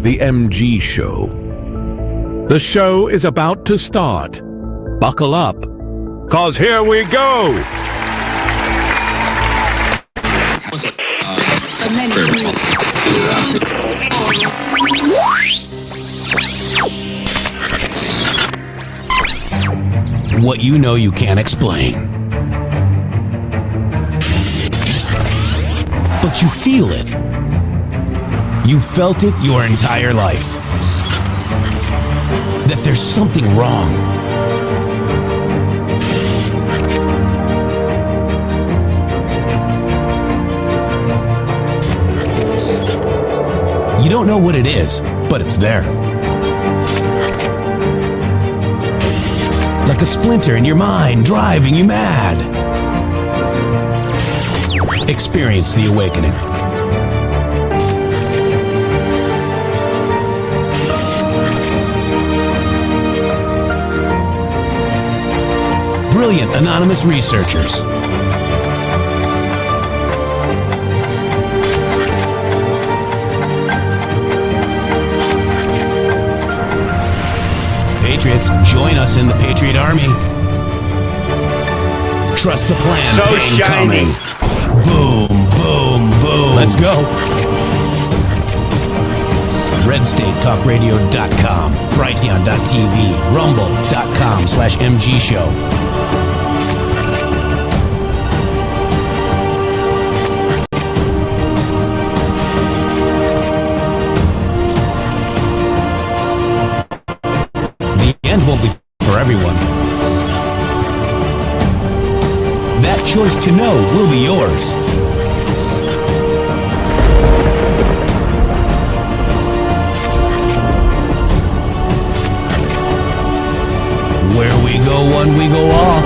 The MG Show. The show is about to start. Buckle up, 'cause here we go! What you know you can't explain. But you feel it. You felt it your entire life. That there's something wrong. You don't know what it is, but it's there. Like a splinter in your mind, driving you mad. Experience the awakening. Brilliant anonymous researchers. Patriots, join us in the Patriot Army. Trust the plan. So shiny. Coming. Boom, boom, boom. Let's go. RedStateTalkRadio.com, Brighteon.tv, Rumble.com/MG Show. The end won't be for everyone. That choice to know will be yours. Where we go one, we go all.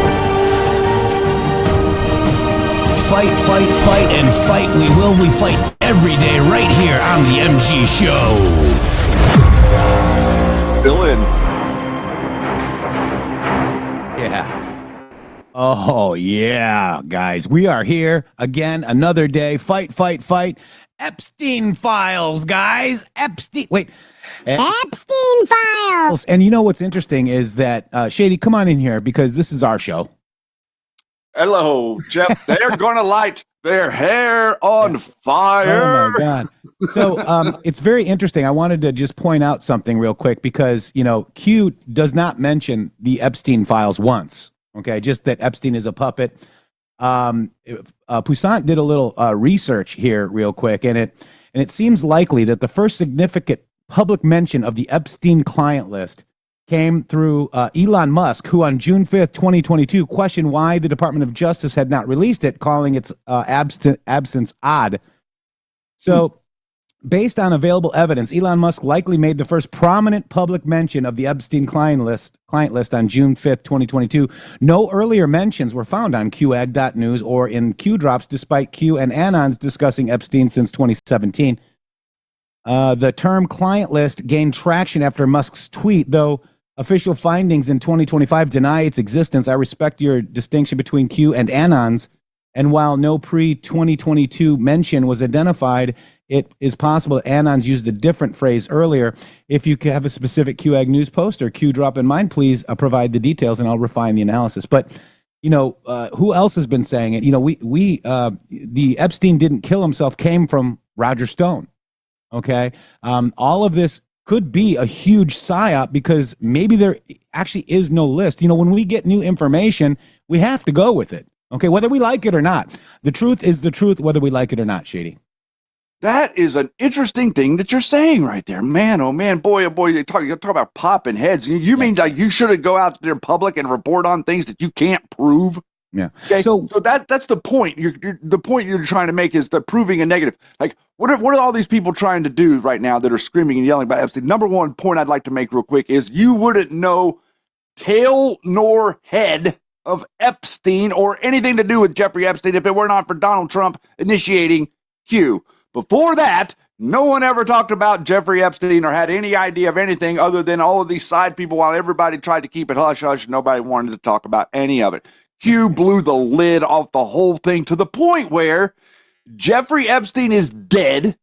Fight, fight, fight, and fight we will. We fight every day right here on the MG Show. Fill in. Yeah. Oh, yeah, guys. We are here again, another day. Fight, fight, fight. Epstein files, guys. Epstein. Wait. Epstein files. And you know what's interesting is that, Shady, come on in here because this is our show. Hello, Jeff. They're going to light their hair on fire. Oh, my God. So it's very interesting. I wanted to just point out something real quick because, you know, Q does not mention the Epstein files once. Okay, just that Epstein is a puppet. Poussaint did a little research here real quick, and it seems likely that the first significant public mention of the Epstein client list came through Elon Musk, who on June 5th, 2022, questioned why the Department of Justice had not released it, calling its absence odd. So, based on available evidence, Elon Musk likely made the first prominent public mention of the Epstein client list on June 5th, 2022. No earlier mentions were found on QAD.news or in Q Drops, despite Q and Anons discussing Epstein since 2017. The term client list gained traction after Musk's tweet, though official findings in 2025 deny its existence. I respect your distinction between Q and Anons, and while no pre-2022 mention was identified, it is possible that Anons used a different phrase earlier. If you have a specific QAG news post or Q drop in mind, please provide the details and I'll refine the analysis. But, you know, who else has been saying it? You know, the Epstein didn't kill himself came from Roger Stone. Okay. All of this could be a huge psyop because maybe there actually is no list. You know, when we get new information, we have to go with it. Okay. Whether we like it or not. The truth is the truth, whether we like it or not, Shady. That is an interesting thing that you're saying right there. Man, oh man, boy, oh boy, you talk about popping heads. You mean like you shouldn't go out there in public and report on things that you can't prove? Yeah. Okay? So that's the point. The point you're trying to make is the proving a negative. Like, what are all these people trying to do right now that are screaming and yelling about Epstein? Number one point I'd like to make real quick is you wouldn't know tail nor head of Epstein or anything to do with Jeffrey Epstein if it were not for Donald Trump initiating Q. Before that, no one ever talked about Jeffrey Epstein or had any idea of anything other than all of these side people while everybody tried to keep it hush-hush. Nobody wanted to talk about any of it. Q blew the lid off the whole thing to the point where Jeffrey Epstein is dead.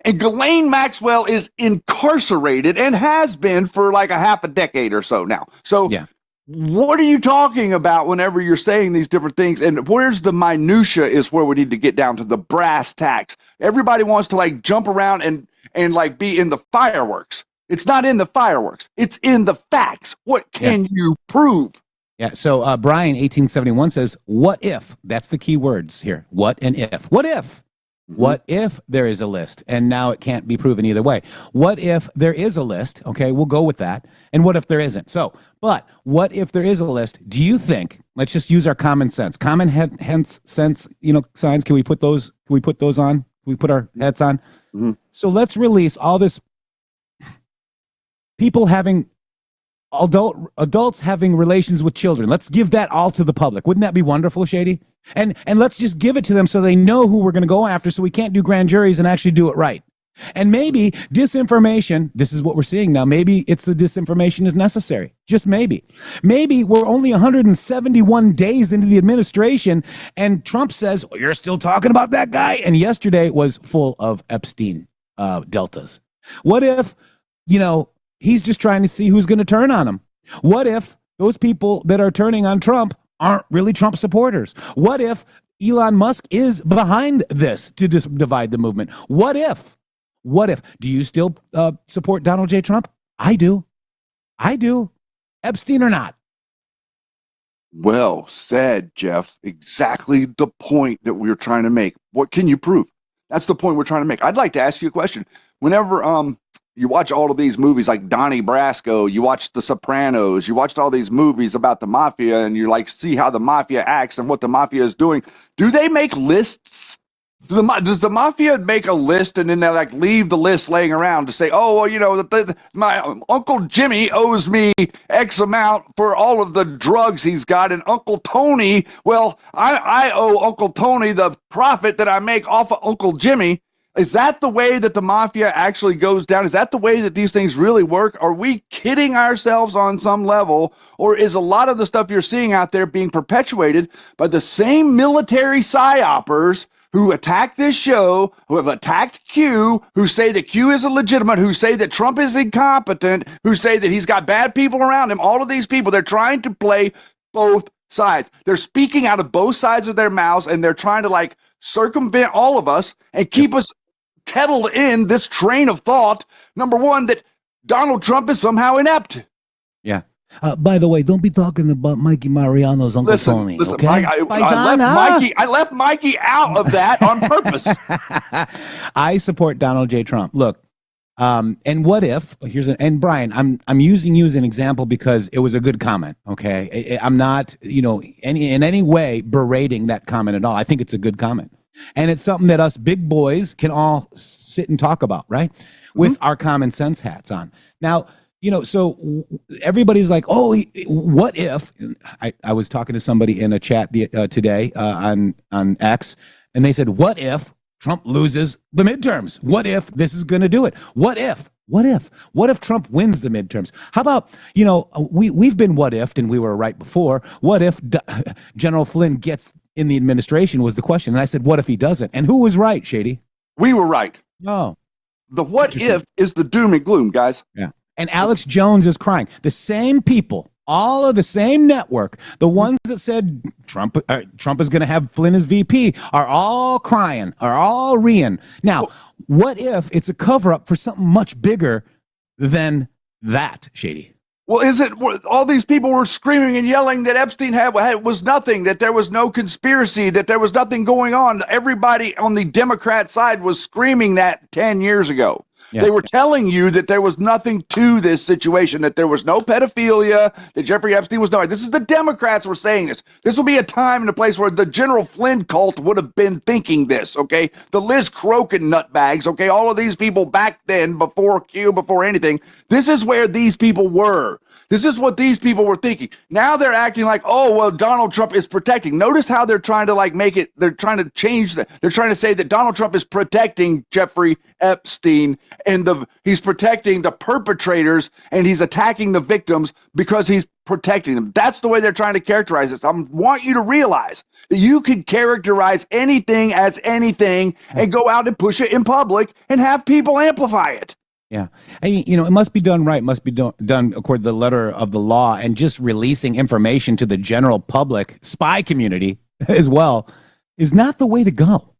And Ghislaine Maxwell is incarcerated and has been for like a half a decade or so now. So Yeah. what are you talking about whenever you're saying these different things? And where's the minutia is where we need to get down to the brass tacks. Everybody wants to like jump around and like be in the fireworks. It's not in the fireworks. It's in the facts. What can you prove? Yeah. So Brian 1871 says, what if? That's the key words here. What and if. What if? What if there is a list? And now it can't be proven either way. What if there is a list? Okay, we'll go with that. And what if there isn't? So, but what if there is a list? Do you think, let's just use our common sense. Common sense, signs. Can we put those on? Can we put our heads on? Mm-hmm. So let's release all this people having adults having relations with children. Let's give that all to the public. Wouldn't that be wonderful, Shady? And let's just give it to them so they know who we're going to go after, so we can't do grand juries and actually do it right. And maybe disinformation, this is what we're seeing now. Maybe it's the disinformation is necessary. Just maybe. Maybe we're only 171 days into the administration and Trump says, well, you're still talking about that guy? And yesterday was full of Epstein deltas. What if, he's just trying to see who's going to turn on him? What if those people that are turning on Trump aren't really Trump supporters? What if Elon Musk is behind this to divide the movement? What if? Do you still support Donald J. Trump? I do. Epstein or not? Well said, Jeff. Exactly the point that we were trying to make. What can you prove? That's the point we're trying to make. I'd like to ask you a question. Whenever you watch all of these movies like Donnie Brasco, you watch The Sopranos, you watched all these movies about the mafia, and you like see how the mafia acts and what the mafia is doing. Do they make lists? Does the mafia make a list and then they like leave the list laying around to say, oh, well, my Uncle Jimmy owes me X amount for all of the drugs he's got, and Uncle Tony, well, I owe Uncle Tony the profit that I make off of Uncle Jimmy. Is that the way that the mafia actually goes down? Is that the way that these things really work? Are we kidding ourselves on some level? Or is a lot of the stuff you're seeing out there being perpetuated by the same military psyopers who attack this show, who have attacked Q, who say that Q is illegitimate, who say that Trump is incompetent, who say that he's got bad people around him? All of these people, they're trying to play both sides. They're speaking out of both sides of their mouths, and they're trying to like circumvent all of us and keep us kettled in this train of thought. Number one, that Donald Trump is somehow inept. Yeah. By the way, don't be talking about Mikey Mariano's Uncle Tony. Listen, okay? I left Mikey out of that on purpose. I support Donald J. Trump. Look, and what if and Brian, I'm using you as an example because it was a good comment. Okay, I'm not in any way berating that comment at all. I think it's a good comment. And it's something that us big boys can all sit and talk about, right? With our common sense hats on. Now, so everybody's like, oh, what if? I was talking to somebody in a chat today on X, and they said, what if Trump loses the midterms? What if this is going to do it? What if? What if Trump wins the midterms? How about, we've been what if'd and we were right before. What if General Flynn gets in the administration was the question. And I said, what if he doesn't? And who was right, Shady? We were right. Oh. The what if is the doom and gloom, guys. Yeah. And Alex Jones is crying. The same people, all of the same network, the ones that said Trump is going to have Flynn as VP are all crying, are all reeing. Now, what if it's a cover-up for something much bigger than that, Shady? Well, is it all these people were screaming and yelling that Epstein was nothing, that there was no conspiracy, that there was nothing going on? Everybody on the Democrat side was screaming that 10 years ago. Yeah. They were telling you that there was nothing to this situation, that there was no pedophilia, that Jeffrey Epstein was not. This is the Democrats were saying this. This will be a time and a place where the General Flynn cult would have been thinking this, okay? The Liz Crokin nutbags, okay? All of these people back then, before Q, before anything, this is where these people were. This is what these people were thinking. Now they're acting like, oh, well, Donald Trump is protecting. Notice how they're trying to like make it, they're trying to change that. They're trying to say that Donald Trump is protecting Jeffrey Epstein and he's protecting the perpetrators and he's attacking the victims because he's protecting them. That's the way they're trying to characterize this. I want you to realize that you can characterize anything as anything and go out and push it in public and have people amplify it. Yeah. It must be done right, must be done according to the letter of the law, and just releasing information to the general public, spy community as well, is not the way to go.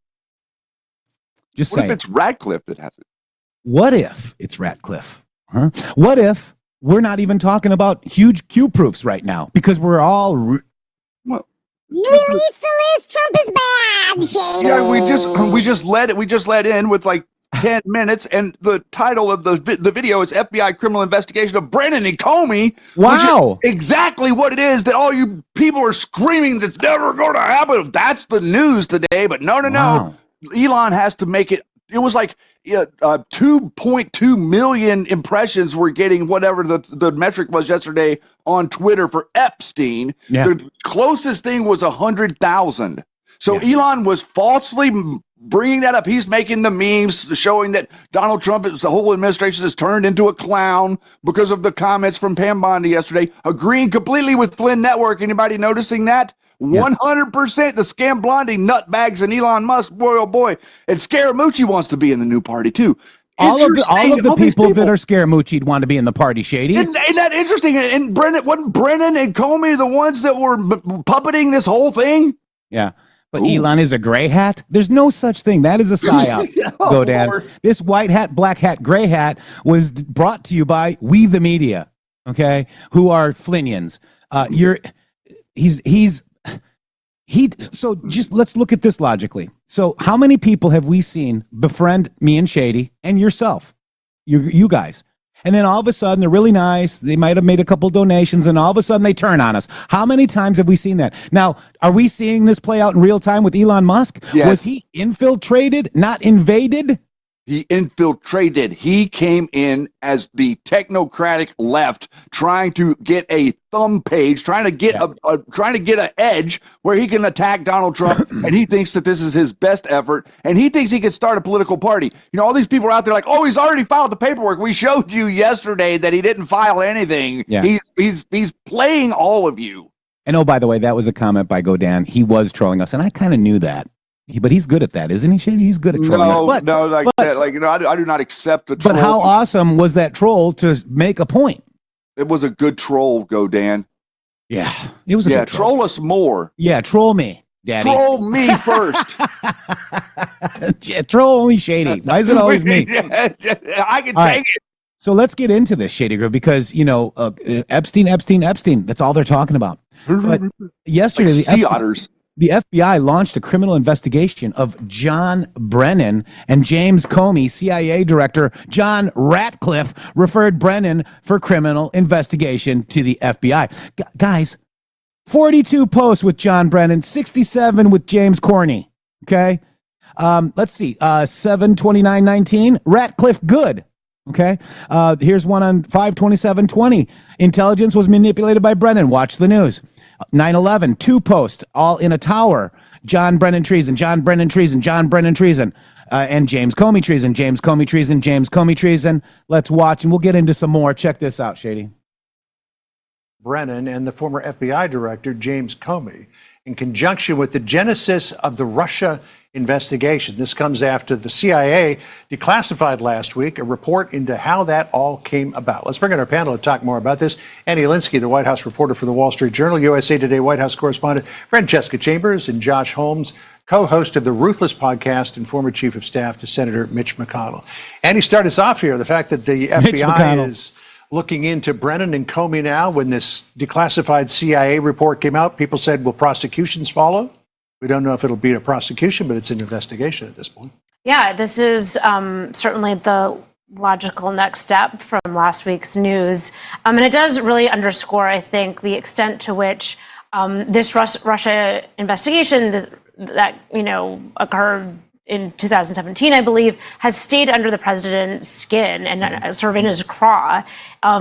Just What saying. if it's Ratcliffe that has it? What if it's Ratcliffe? Huh? What if we're not even talking about huge Q proofs right now because we're all... Well, Release the list. Trump is bad, Shady. yeah, we just let in with like 10 minutes, and the title of the video is FBI criminal investigation of Brennan and Comey. Wow. Which is exactly what it is that all you people are screaming that's never going to happen. That's the news today, but no. Wow. Elon has to make it. It was like 2.2 million impressions were getting, whatever the metric was yesterday on Twitter for Epstein. Yeah. The closest thing was 100,000. So Elon was falsely bringing that up. He's making the memes showing that Donald Trump, the whole administration has turned into a clown because of the comments from Pam Bondi yesterday, agreeing completely with Flynn Network. Anybody noticing that? 100% the scam blondie nutbags and Elon Musk, boy, oh boy. And Scaramucci wants to be in the new party too. All of the people that are Scaramucci'd want to be in the party, Shady. Isn't that interesting? And wasn't Brennan and Comey the ones that were puppeting this whole thing? Yeah. But Elon is a gray hat? There's no such thing. That is a psyop, Godan. Lord. This white hat, black hat, gray hat was brought to you by we the media, okay, who are Flinians. So just let's look at this logically. So how many people have we seen befriend me and Shady and yourself, you guys? And then all of a sudden they're really nice. They might have made a couple donations, and all of a sudden they turn on us. How many times have we seen that? Now, are we seeing this play out in real time with Elon Musk? Yes. Was he infiltrated, not invaded? He infiltrated. He came in as the technocratic left, trying to get a thumb page, trying to get an edge where he can attack Donald Trump, and he thinks that this is his best effort, and he thinks he can start a political party. You know, all these people are out there like, oh, he's already filed the paperwork. We showed you yesterday that he didn't file anything. Yeah. He's playing all of you. And oh, by the way, that was a comment by Godan. He was trolling us, and I kind of knew that. But he's good at that, isn't he, Shady? He's good at trolling us. I do not accept the troll. But how awesome was that troll to make a point? It was a good troll, Godan. Yeah, it was a good troll. Troll us more. Yeah, troll me, Daddy. Troll me first. Troll only Shady. Why is it always me? I can take it. So let's get into this, Shady Girl, because, Epstein. That's all they're talking about. But yesterday, like sea otters. The FBI launched a criminal investigation of John Brennan, and James Comey, CIA Director John Ratcliffe, referred Brennan for criminal investigation to the FBI. Guys, 42 posts with John Brennan, 67 with James Comey. Okay. Let's see. 7/29/19, Ratcliffe good. Okay. Here's one on 5/27/20. Intelligence was manipulated by Brennan. Watch the news. 9/11, 2 posts, all in a tower. John Brennan treason, John Brennan treason, John Brennan treason, and James Comey treason, James Comey treason, James Comey treason. Let's watch, and we'll get into some more. Check this out, Shady. Brennan and the former FBI Director James Comey in conjunction with the genesis of the Russia investigation. This comes after the CIA declassified last week a report into how that all came about. Let's bring in our panel to talk more about this. Annie Linsky, the White House reporter for the Wall Street Journal, USA Today White House correspondent, Francesca Chambers, and Josh Holmes, co-host of the Ruthless podcast and former chief of staff to Senator Mitch McConnell. Annie, start us off here. The fact that the FBI is looking into Brennan and Comey now. When this declassified CIA report came out, people said, will prosecutions follow? We don't know if it'll be a prosecution, but it's an investigation at this point. Yeah, this is certainly the logical next step from last week's news. And it does really underscore, I think, the extent to which this Russia investigation that occurred in 2017, I believe, has stayed under the president's skin and sort of in his craw.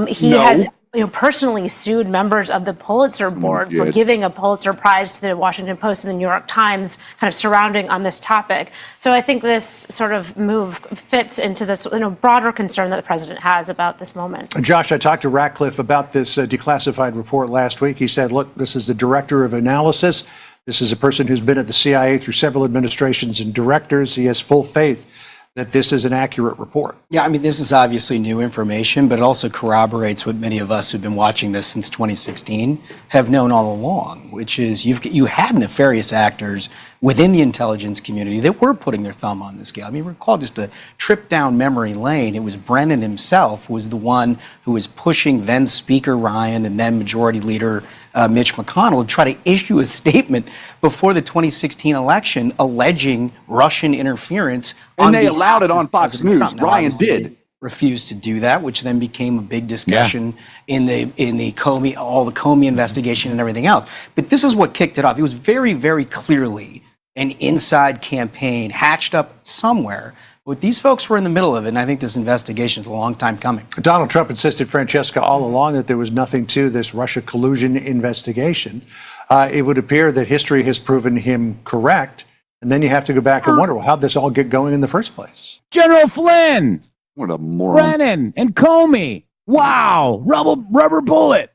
He personally sued members of the Pulitzer board for giving a Pulitzer Prize to the Washington Post and the New York Times, kind of surrounding on this topic. So I think this sort of move fits into this broader concern that the president has about this moment. Josh, I talked to Ratcliffe about this declassified report last week. He said, look, this is the director of analysis. This is a person who's been at the CIA through several administrations and directors. He has full faith that this is an accurate report. Yeah, I mean, this is obviously new information, but it also corroborates what many of us who've been watching this since 2016 have known all along, which is you had nefarious actors within the intelligence community that were putting their thumb on the scale. I mean, recall just a trip down memory lane. It was Brennan himself was the one who was pushing then Speaker Ryan and then Majority Leader Mitch McConnell to try to issue a statement before the 2016 election alleging Russian interference. And they allowed it on Fox News. Ryan did. Refused to do that, which then became a big discussion in the Comey, all the Comey investigation and everything else. But this is what kicked it off. It was very, very clearly an inside campaign hatched up somewhere. But these folks were in the middle of it, and I think this investigation is a long time coming. Donald Trump insisted, Francesca, all along that there was nothing to this Russia collusion investigation. It would appear that history has proven him correct, and then you have to go back and wonder, well, how'd this all get going in the first place? General Flynn, What a moron. Brennan, and Comey. Wow, rubber bullet.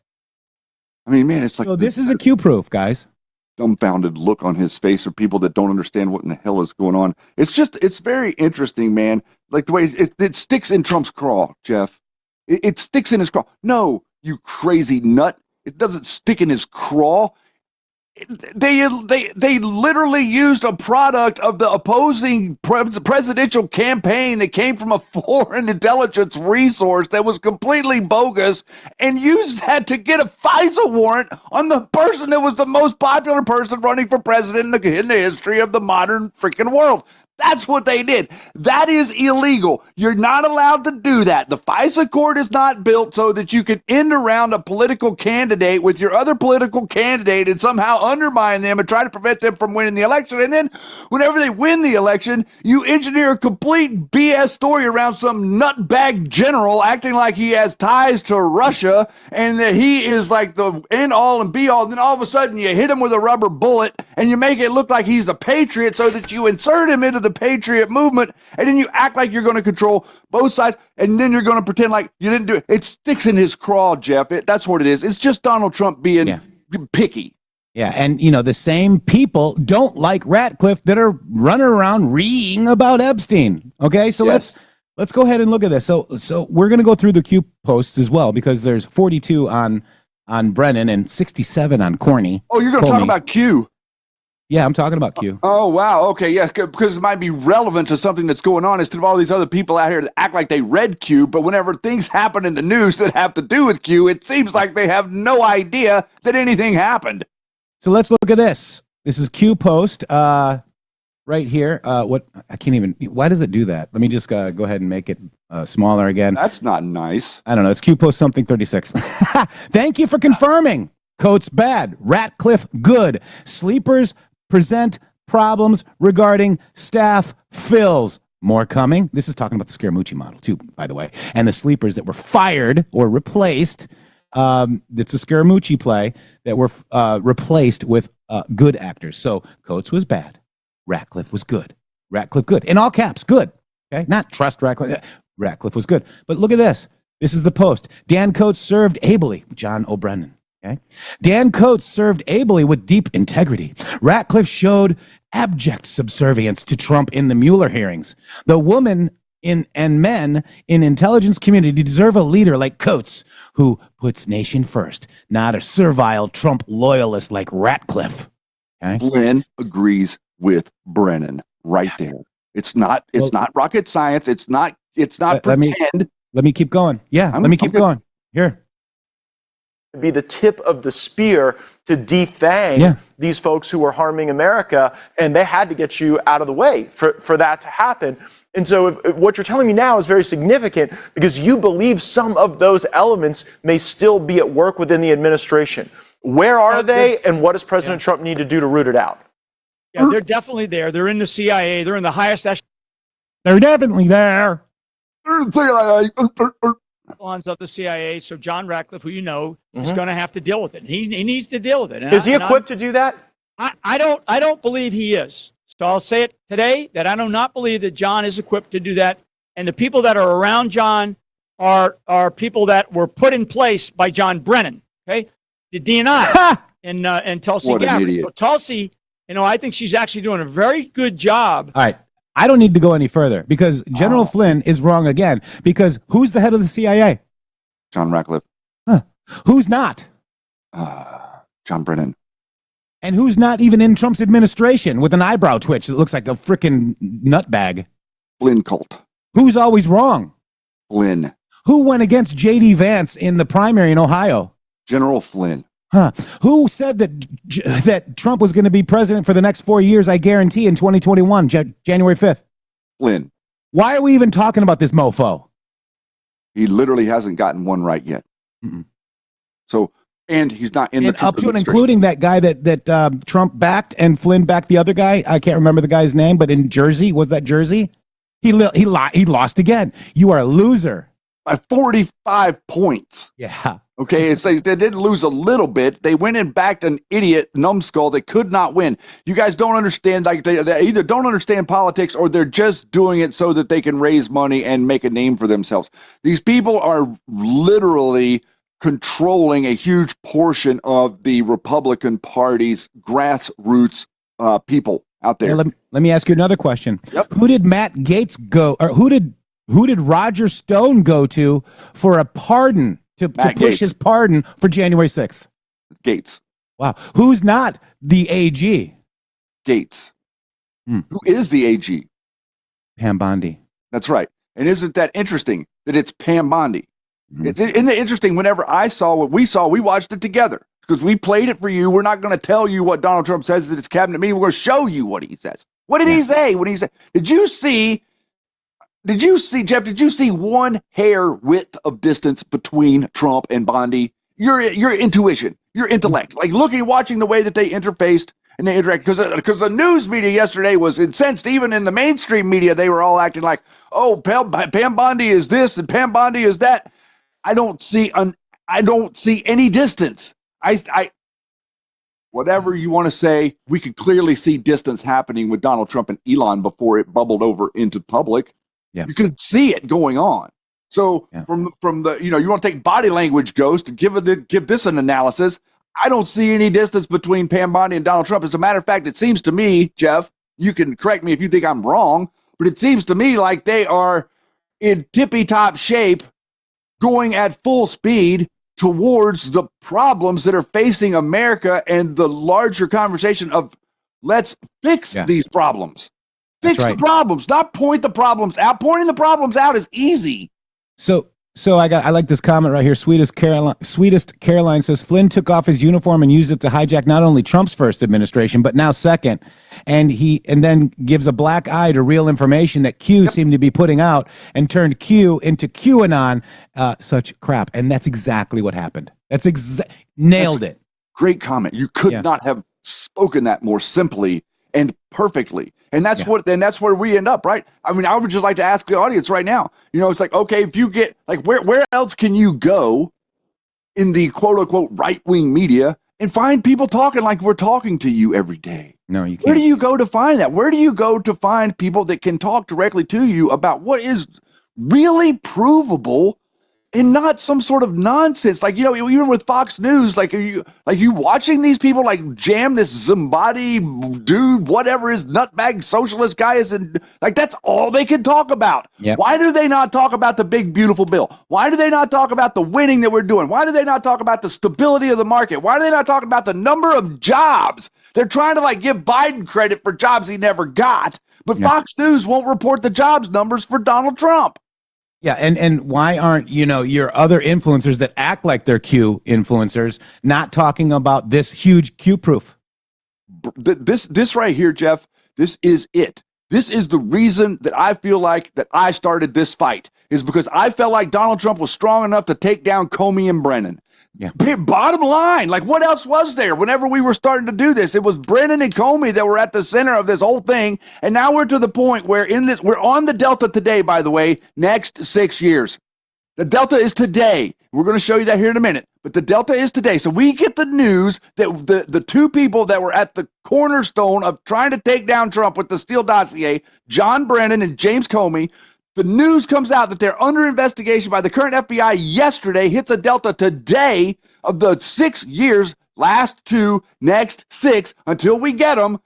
I mean, man, it's like So this is a Q proof, guys. dumbfounded look on his face of people that don't understand what in the hell is going on. It's very interesting, man. Like the way it sticks in Trump's craw, Jeff. It sticks in his craw. No, you crazy nut. It doesn't stick in his craw. They literally used a product of the opposing presidential campaign that came from a foreign intelligence resource that was completely bogus and used that to get a FISA warrant on the person that was the most popular person running for president in the history of the modern freaking world. That's what they did. That is illegal. You're not allowed to do that. The FISA court is not built so that you can end around a political candidate with your other political candidate and somehow undermine them and try to prevent them from winning the election. And then whenever they win the election, you engineer a complete BS story around some nutbag general acting like he has ties to Russia and that he is like the end all and be all. And then all of a sudden you hit him with a rubber bullet and you make it look like he's a patriot so that you insert him into the patriot movement, and then you act like you're going to control both sides, and then you're going to pretend like you didn't do it. It sticks in his craw, Jeff. That's what it is. It's just Donald Trump being picky. Yeah, and the same people don't like Ratcliffe that are running around reading about Epstein. Okay, so let's go ahead and look at this. So we're going to go through the Q posts as well because there's 42 on Brennan and 67 on Corney. Oh, you're going to talk about Q. Yeah, I'm talking about Q. Oh, wow. Okay, yeah, because it might be relevant to something that's going on instead of all these other people out here that act like they read Q, but whenever things happen in the news that have to do with Q, it seems like they have no idea that anything happened. So let's look at this. This is Q post right here. What I can't even. Why does it do that? Let me just go ahead and make it smaller again. That's not nice. I don't know. It's Q post something 36. Thank you for confirming. Coates bad. Ratcliffe good. Sleepers present problems regarding staff fills. More coming. This is talking about the Scaramucci model, too, by the way. And the sleepers that were fired or replaced. It's a Scaramucci play that were replaced with good actors. So Coates was bad. Ratcliffe was good. Ratcliffe good. In all caps, good. Okay, not trust Ratcliffe. Ratcliffe was good. But look at this. This is the post. Dan Coates served ably. John O'Brennan. Okay. Dan Coates served ably with deep integrity. Ratcliffe showed abject subservience to Trump in the Mueller hearings. The women and men in intelligence community deserve a leader like Coates who puts nation first, not a servile Trump loyalist like Ratcliffe. Okay. Glenn agrees with Brennan right there. It's not rocket science. It's not pretend. Let me keep going. Yeah, let me keep going. Here. Be the tip of the spear to defang these folks who were harming America, and they had to get you out of the way for that to happen. And so if what you're telling me now is very significant because you believe some of those elements may still be at work within the administration. Where are they, and what does President Trump need to do to root it out? Yeah, they're definitely there. They're in the CIA. They're in the highest echelon. They're definitely there. echelons of the CIA. So John Ratcliffe, who you know, is going to have to deal with it. He needs to deal with it. Is he equipped to do that? I don't believe he is. So I'll say it today that I do not believe that John is equipped to do that. And the people that are around John are people that were put in place by John Brennan. Okay, the DNI and Tulsi Gabbard. So Tulsi, I think she's actually doing a very good job. All right. I don't need to go any further because General Flynn is wrong again. Because who's the head of the CIA? John Ratcliffe. Who's not? John Brennan. And who's not even in Trump's administration with an eyebrow twitch that looks like a freaking nutbag? Flynn cult. Who's always wrong? Flynn. Who went against J.D. Vance in the primary in Ohio? General Flynn. Who said that Trump was going to be president for the next 4 years, I guarantee, in 2021, January 5th? Flynn. Why are we even talking about this mofo? He literally hasn't gotten one right yet. Mm-mm. So, and he's not in the Trump up to and including that guy that Trump backed and Flynn backed the other guy. I can't remember the guy's name, but in Jersey, was that Jersey? He lost again. You are a loser. By 45 points. Yeah. Okay, it's like they didn't lose a little bit. They went and backed an idiot numbskull that could not win. You guys don't understand. Like they either don't understand politics or they're just doing it so that they can raise money and make a name for themselves. These people are literally controlling a huge portion of the Republican Party's grassroots people out there. Let me ask you another question. Yep. Who did Matt Gaetz go, or who did Roger Stone go to for a pardon? To push his pardon for January 6th. Gates. Wow. Who's not the AG? Gates. Who is the AG? Pam Bondi. That's right. And isn't that interesting that it's Pam Bondi? Isn't it interesting whenever I saw what we saw, we watched it together because we played it for you. We're not going to tell you what Donald Trump says at his cabinet meeting. We're going to show you what he says. What did he say? What did he say? Did you see, Jeff, did you see one hair width of distance between Trump and Bondi? Your intuition, your intellect, like watching the way that they interfaced and they interact. Because the news media yesterday was incensed. Even in the mainstream media, they were all acting like, oh, Pam Bondi is this and Pam Bondi is that. I don't see any distance. Whatever you want to say, we could clearly see distance happening with Donald Trump and Elon before it bubbled over into public. Yeah. You could see it going on. So from the you want to take body language ghost and give this an analysis. I don't see any distance between Pam Bondi and Donald Trump. As a matter of fact, it seems to me, Jeff, you can correct me if you think I'm wrong, but it seems to me like they are in tippy top shape, going at full speed towards the problems that are facing America and the larger conversation of let's fix these problems. Fix the problems, not point the problems out. Pointing the problems out is easy. So I like this comment right here. Sweetest Caroline says Flynn took off his uniform and used it to hijack not only Trump's first administration but now second, and then gives a black eye to real information that Q seemed to be putting out and turned Q into QAnon. Such crap, and that's exactly what happened. Nailed it. Great comment. You could not have spoken that more simply and perfectly. And that's where we end up, right? I mean, I would just like to ask the audience right now, it's like, okay, if you get like, where else can you go in the quote unquote right wing media and find people talking like we're talking to you every day? No, you can't. Where do you go to find that? Where do you go to find people that can talk directly to you about what is really provable and not some sort of nonsense? Like, even with Fox News, like, are you watching these people like jam this Zimbabwe dude, whatever his nutbag socialist guy is, and like that's all they can talk about. Yep. Why do they not talk about the big beautiful bill? Why do they not talk about the winning that we're doing? Why do they not talk about the stability of the market? Why do they not talk about the number of jobs? They're trying to like give Biden credit for jobs he never got, but Fox News won't report the jobs numbers for Donald Trump. Yeah, and why aren't, your other influencers that act like they're Q influencers not talking about this huge Q proof? This right here, Jeff, this is it. This is the reason that I feel like that I started this fight, is because I felt like Donald Trump was strong enough to take down Comey and Brennan. Yeah. Bottom line, like what else was there whenever we were starting to do this? It was Brennan and Comey that were at the center of this whole thing. And now we're to the point where we're on the Delta today, by the way, next 6 years. The Delta is today. We're going to show you that here in a minute. But the Delta is today. So we get the news that the two people that were at the cornerstone of trying to take down Trump with the Steele dossier, John Brennan and James Comey, the news comes out that they're under investigation by the current FBI yesterday, hits a Delta today of the 6 years, last 2, next 6, until we get them.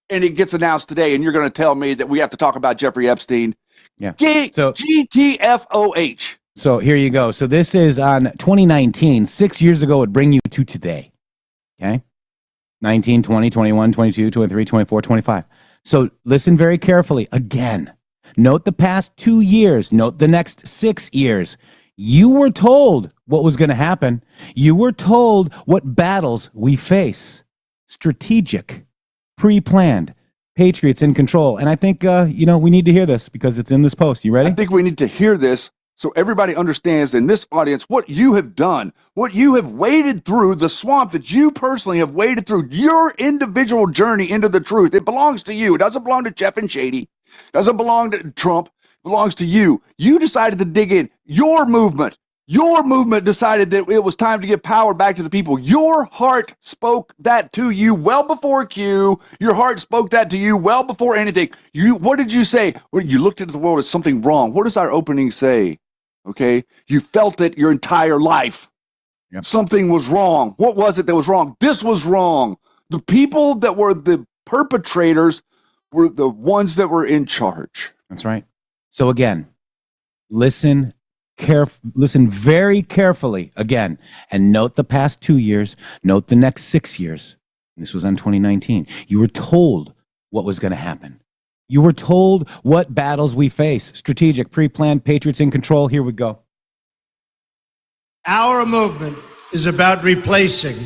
And it gets announced today. And you're going to tell me that we have to talk about Jeffrey Epstein. Yeah. So GTFOH. So here you go. So this is on 2019. 6 years ago would bring you to today. Okay? 19, 20, 21, 22, 23, 24, 25. So listen very carefully. Again, note the past 2 years. Note the next 6 years. You were told what was going to happen. You were told what battles we face. Strategic, pre-planned, patriots in control. And I think, we need to hear this because it's in this post. You ready? I think we need to hear this so everybody understands in this audience what you have done, what you have waded through, the swamp that you personally have waded through, your individual journey into the truth. It belongs to you. It doesn't belong to Jeff and Shady. It doesn't belong to Trump. It belongs to you. You decided to dig in. Your movement decided that it was time to give power back to the people. Your heart spoke that to you well before Q. Your heart spoke that to you well before anything. What did you say? You looked into the world as something wrong. What does our opening say? Okay, you felt it your entire life. Yep. Something was wrong. What was it that was wrong? This was wrong. The people that were the perpetrators were the ones that were in charge. That's right. So again, listen very carefully again, and note the past 2 years, note the next 6 years. This was on 2019. You were told what was going to happen. You were told what battles we face. Strategic, pre-planned, patriots in control. Here we go. Our movement is about replacing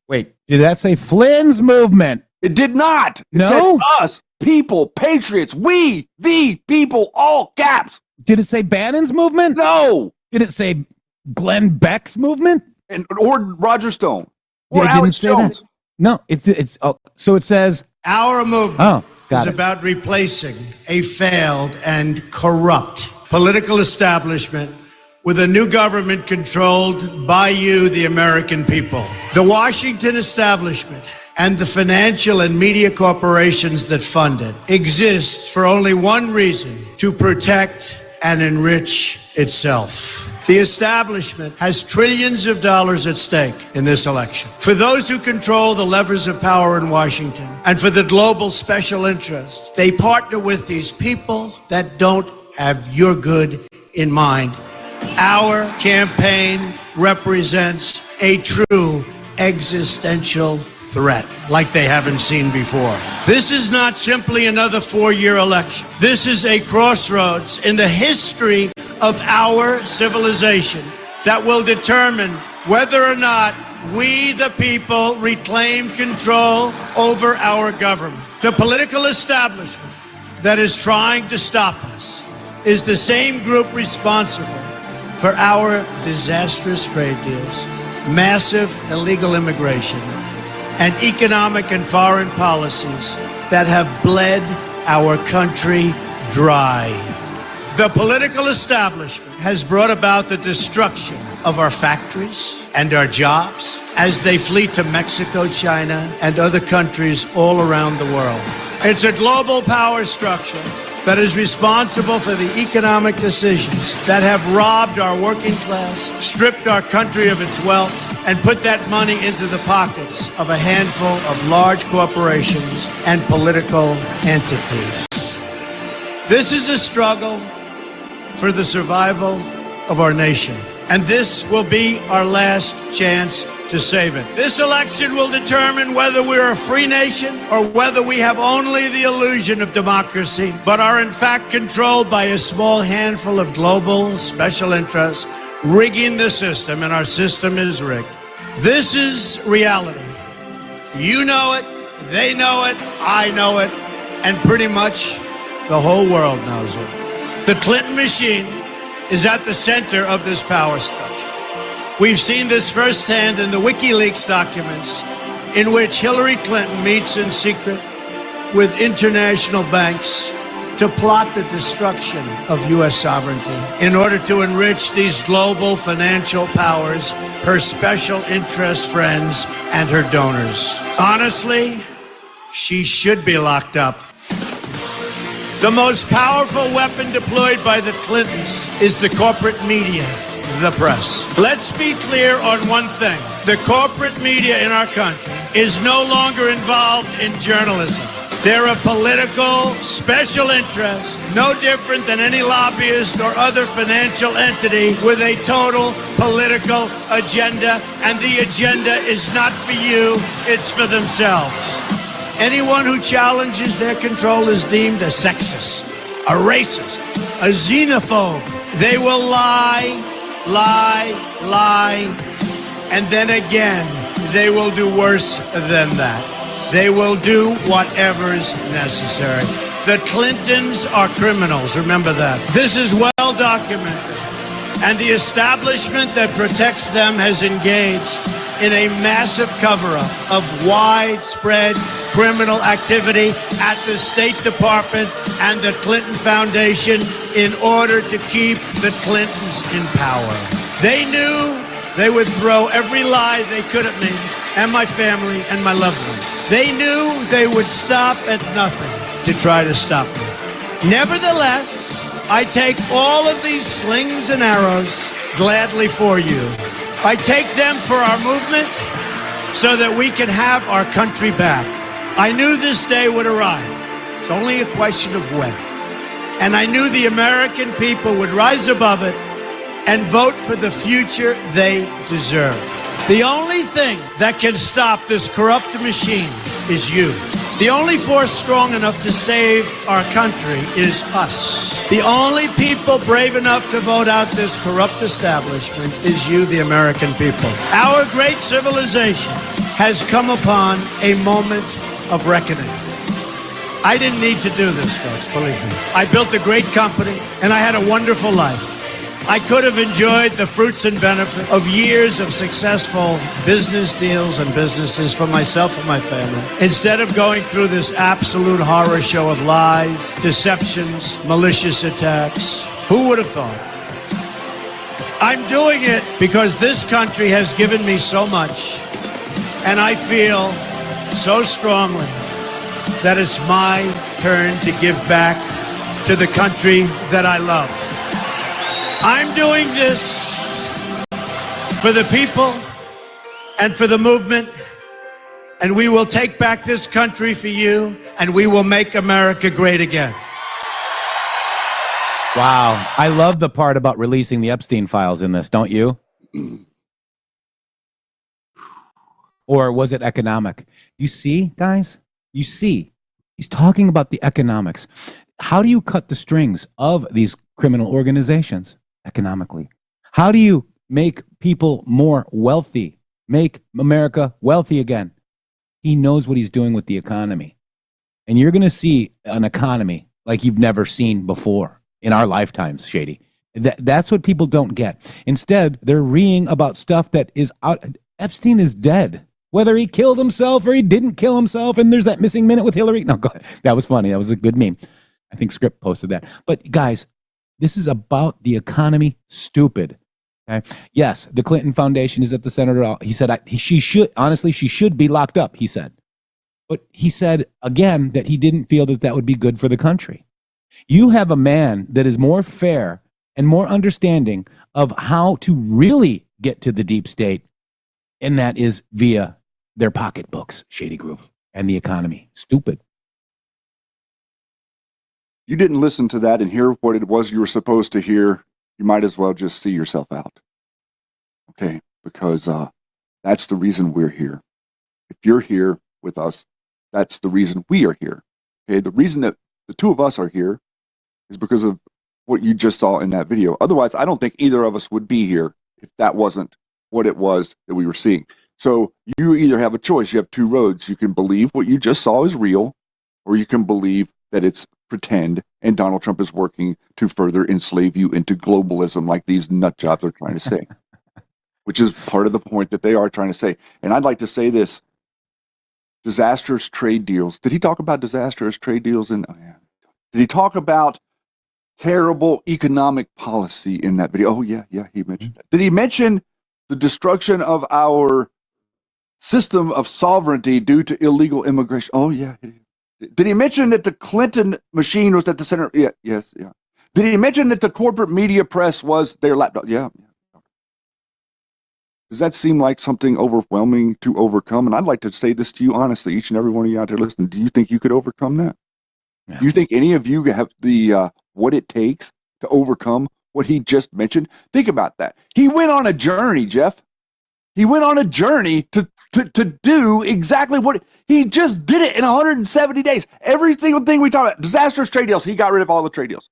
Wait, did that say Flynn's movement? It did not. It No? said us, people, patriots, we, the people, all caps. Did it say Bannon's movement? No. Did it say Glenn Beck's movement? Or Roger Stone. Or Yeah, it Alex didn't say Jones. that. No, so it says our movement got is it. about replacing a failed and corrupt political establishment with a new government controlled by you, the American people. The Washington establishment and the financial and media corporations that fund it exist for only one reason: to protect and enrich itself. The establishment has trillions of dollars at stake in this election. For those who control the levers of power in Washington and for the global special interest, they partner with these people that don't have your good in mind. Our campaign represents a true existential threat like they haven't seen before. This is not simply another 4-year election. This is a crossroads in the history of our civilization that will determine whether or not we, the people, reclaim control over our government. The political establishment that is trying to stop us is the same group responsible for our disastrous trade deals, massive illegal immigration, and economic and foreign policies that have bled our country dry. The political establishment has brought about the destruction of our factories and our jobs as they flee to Mexico, China, and other countries all around the world. It's a global power structure that is responsible for the economic decisions that have robbed our working class, stripped our country of its wealth, and put that money into the pockets of a handful of large corporations and political entities. This is a struggle for the survival of our nation, and this will be our last chance to save it. This election will determine whether we're a free nation or whether we have only the illusion of democracy, but are in fact controlled by a small handful of global special interests rigging the system, and our system is rigged. This is reality. You know it, they know it, I know it, and pretty much the whole world knows it. The Clinton machine is at the center of this power structure. We've seen this firsthand in the WikiLeaks documents, in which Hillary Clinton meets in secret with international banks to plot the destruction of U.S. sovereignty in order to enrich these global financial powers, her special interest friends, and her donors. Honestly, she should be locked up. The most powerful weapon deployed by the Clintons is the corporate media, the press. Let's be clear on one thing. The corporate media in our country is no longer involved in journalism. They're a political special interest, no different than any lobbyist or other financial entity with a total political agenda, and the agenda is not for you, it's for themselves. Anyone who challenges their control is deemed a sexist, a racist, a xenophobe. They will lie, and then again, they will do worse than that. They will do whatever's necessary. The Clintons are criminals, remember that. This is well documented. And the establishment that protects them has engaged in a massive cover-up of widespread criminal activity at the State Department and the Clinton Foundation in order to keep the Clintons in power. They knew they would throw every lie they could at me and my family and my loved ones. They knew they would stop at nothing to try to stop me. Nevertheless, I take all of these slings and arrows gladly for you. I take them for our movement so that we can have our country back. I knew this day would arrive. It's only a question of when. And I knew the American people would rise above it and vote for the future they deserve. The only thing that can stop this corrupt machine is you. The only force strong enough to save our country is us. The only people brave enough to vote out this corrupt establishment is you, the American people. Our great civilization has come upon a moment of reckoning. I didn't need to do this, folks, believe me. I built a great company, and I had a wonderful life. I could have enjoyed the fruits and benefit of years of successful business deals and businesses for myself and my family, instead of going through this absolute horror show of lies, deceptions, malicious attacks. Who would have thought? I'm doing it because this country has given me so much, and I feel so strongly that it's my turn to give back to the country that I love. I'm doing this for the people and for the movement, and we will take back this country for you, and we will make America great again. Wow. I love the part about releasing the Epstein files in this, don't you? Or was it economic? You see, guys? You see, he's talking about the economics. How do you cut the strings of these criminal organizations economically? How do you make people more wealthy, make America wealthy again? He knows what he's doing with the economy. And you're going to see an economy like you've never seen before in our lifetimes, Shady. That's what people don't get. Instead, they're reading about stuff that is out. Epstein is dead. Whether he killed himself or he didn't kill himself, and there's that missing minute with Hillary. No, go ahead. That was funny. That was a good meme. I think Script posted that. But guys, this is about the economy, stupid. Okay? Yes, the Clinton Foundation is at the center of it all. He said she should be locked up, he said. But he said, again, that he didn't feel that that would be good for the country. You have a man that is more fair and more understanding of how to really get to the deep state, and that is via their pocketbooks, Shady Groove, and the economy. Stupid. You didn't listen to that and hear what it was you were supposed to hear. You might as well just see yourself out. Okay, because that's the reason we're here. If you're here with us, that's the reason we are here. Okay, the reason that the two of us are here is because of what you just saw in that video. Otherwise, I don't think either of us would be here if that wasn't what it was that we were seeing. So you either have a choice. You have two roads. You can believe what you just saw is real, or you can believe that it's pretend and Donald Trump is working to further enslave you into globalism like these nut jobs are trying to say, which is part of the point that they are trying to say. And I'd like to say this: disastrous trade deals. Did he talk about disastrous trade deals? Oh, yeah. Did he talk about terrible economic policy in that video? Oh, yeah, he mentioned that. Did he mention the destruction of our system of sovereignty due to illegal immigration? Oh, yeah. Did he mention that the Clinton machine was at the center? Yeah, yes. Did he mention that the corporate media press was their lapdog? Yeah. Does that seem like something overwhelming to overcome? And I'd like to say this to you honestly, each and every one of you out there listening. Do you think you could overcome that? Yeah. Do you think any of you have the what it takes to overcome what he just mentioned? Think about that. He went on a journey, Jeff. He went on a journey to do exactly what he just did it in 170 days. Every single thing we talk about, disastrous trade deals, he got rid of all the trade deals.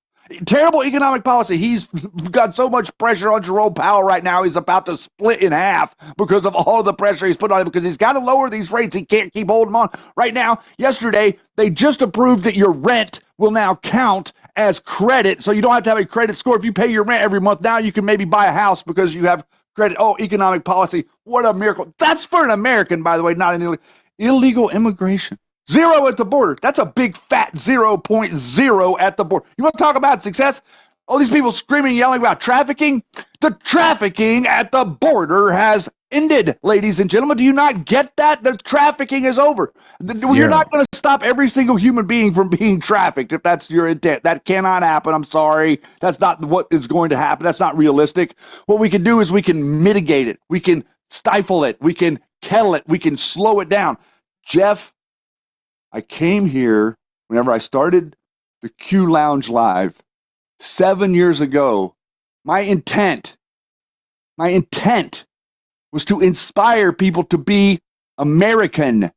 Terrible economic policy. He's got so much pressure on Jerome Powell right now. He's about to split in half because of all the pressure he's put on him, because he's got to lower these rates. He can't keep holding them on. Right now, yesterday, they just approved that your rent will now count as credit. So you don't have to have a credit score. If you pay your rent every month, now you can maybe buy a house because you have credit. Oh, economic policy. What a miracle. That's for an American, by the way, not an illegal immigration. 0 at the border. That's a big fat 0.0 at the border. You want to talk about success? All these people screaming, yelling about trafficking. The trafficking at the border has ended, ladies and gentlemen. Do you not get that? The trafficking is over. You're not going to stop every single human being from being trafficked if that's your intent. That cannot happen. I'm sorry. That's not what is going to happen. That's not realistic. What we can do is we can mitigate it. We can stifle it. We can kettle it. We can slow it down. Jeff, I came here whenever I started the Q Lounge Live 7 years ago. My intent was to inspire people to be American.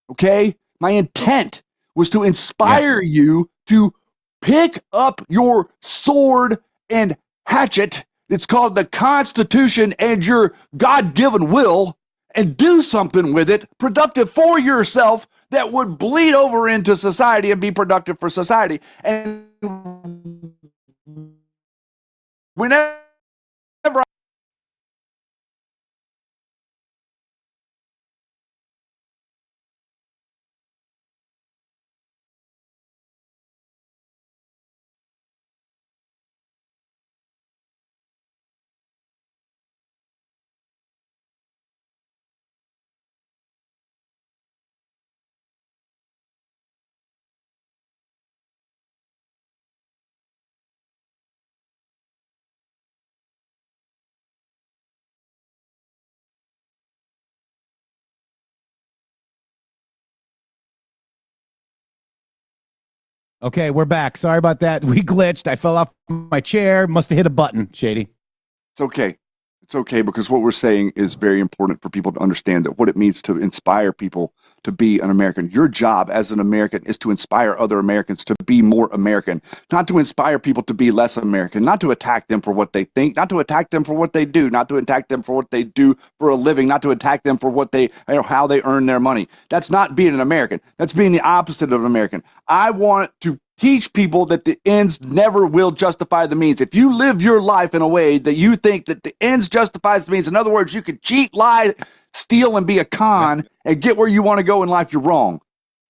Okay? My intent was to inspire you to pick up your sword and hatchet. It's called the Constitution and your God-given will, and do something with it productive for yourself that would bleed over into society and be productive for society. And whenever Okay, we're back. Sorry about that. We glitched. I fell off my chair. Must have hit a button, Shady. It's okay. It's okay, because what we're saying is very important for people to understand, that what it means to inspire people to be an American. Your job as an American is to inspire other Americans to be more American, not to inspire people to be less American, not to attack them for what they think, not to attack them for what they do, not to attack them for what they do for a living, not to attack them for what they, how they earn their money. That's not being an American. That's being the opposite of an American. I want to teach people that the ends never will justify the means. If you live your life in a way that you think that the ends justifies the means, in other words, you could cheat, lie, steal, and be a con and get where you want to go in life, you're wrong.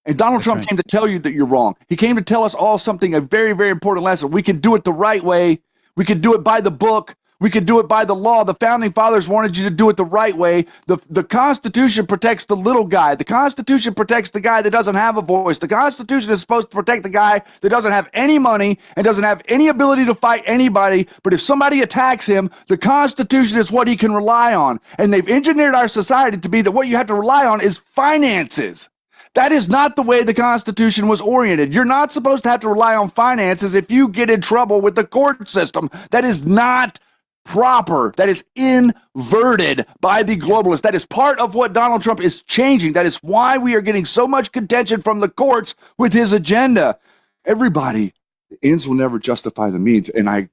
And Donald Trump came to tell you that you're wrong. He came to tell us all something, a very, very important lesson. We can do it the right way. We can do it by the book. We could do it by the law. The founding fathers wanted you to do it the right way. The Constitution protects the little guy. The Constitution protects the guy that doesn't have a voice. The Constitution is supposed to protect the guy that doesn't have any money and doesn't have any ability to fight anybody. But if somebody attacks him, the Constitution is what he can rely on. And they've engineered our society to be that what you have to rely on is finances. That is not the way the Constitution was oriented. You're not supposed to have to rely on finances if you get in trouble with the court system. That is not proper. That is inverted by the globalists. That is part of what Donald Trump is changing. That is why we are getting so much contention from the courts with his agenda. Everybody, the ends will never justify the means. And I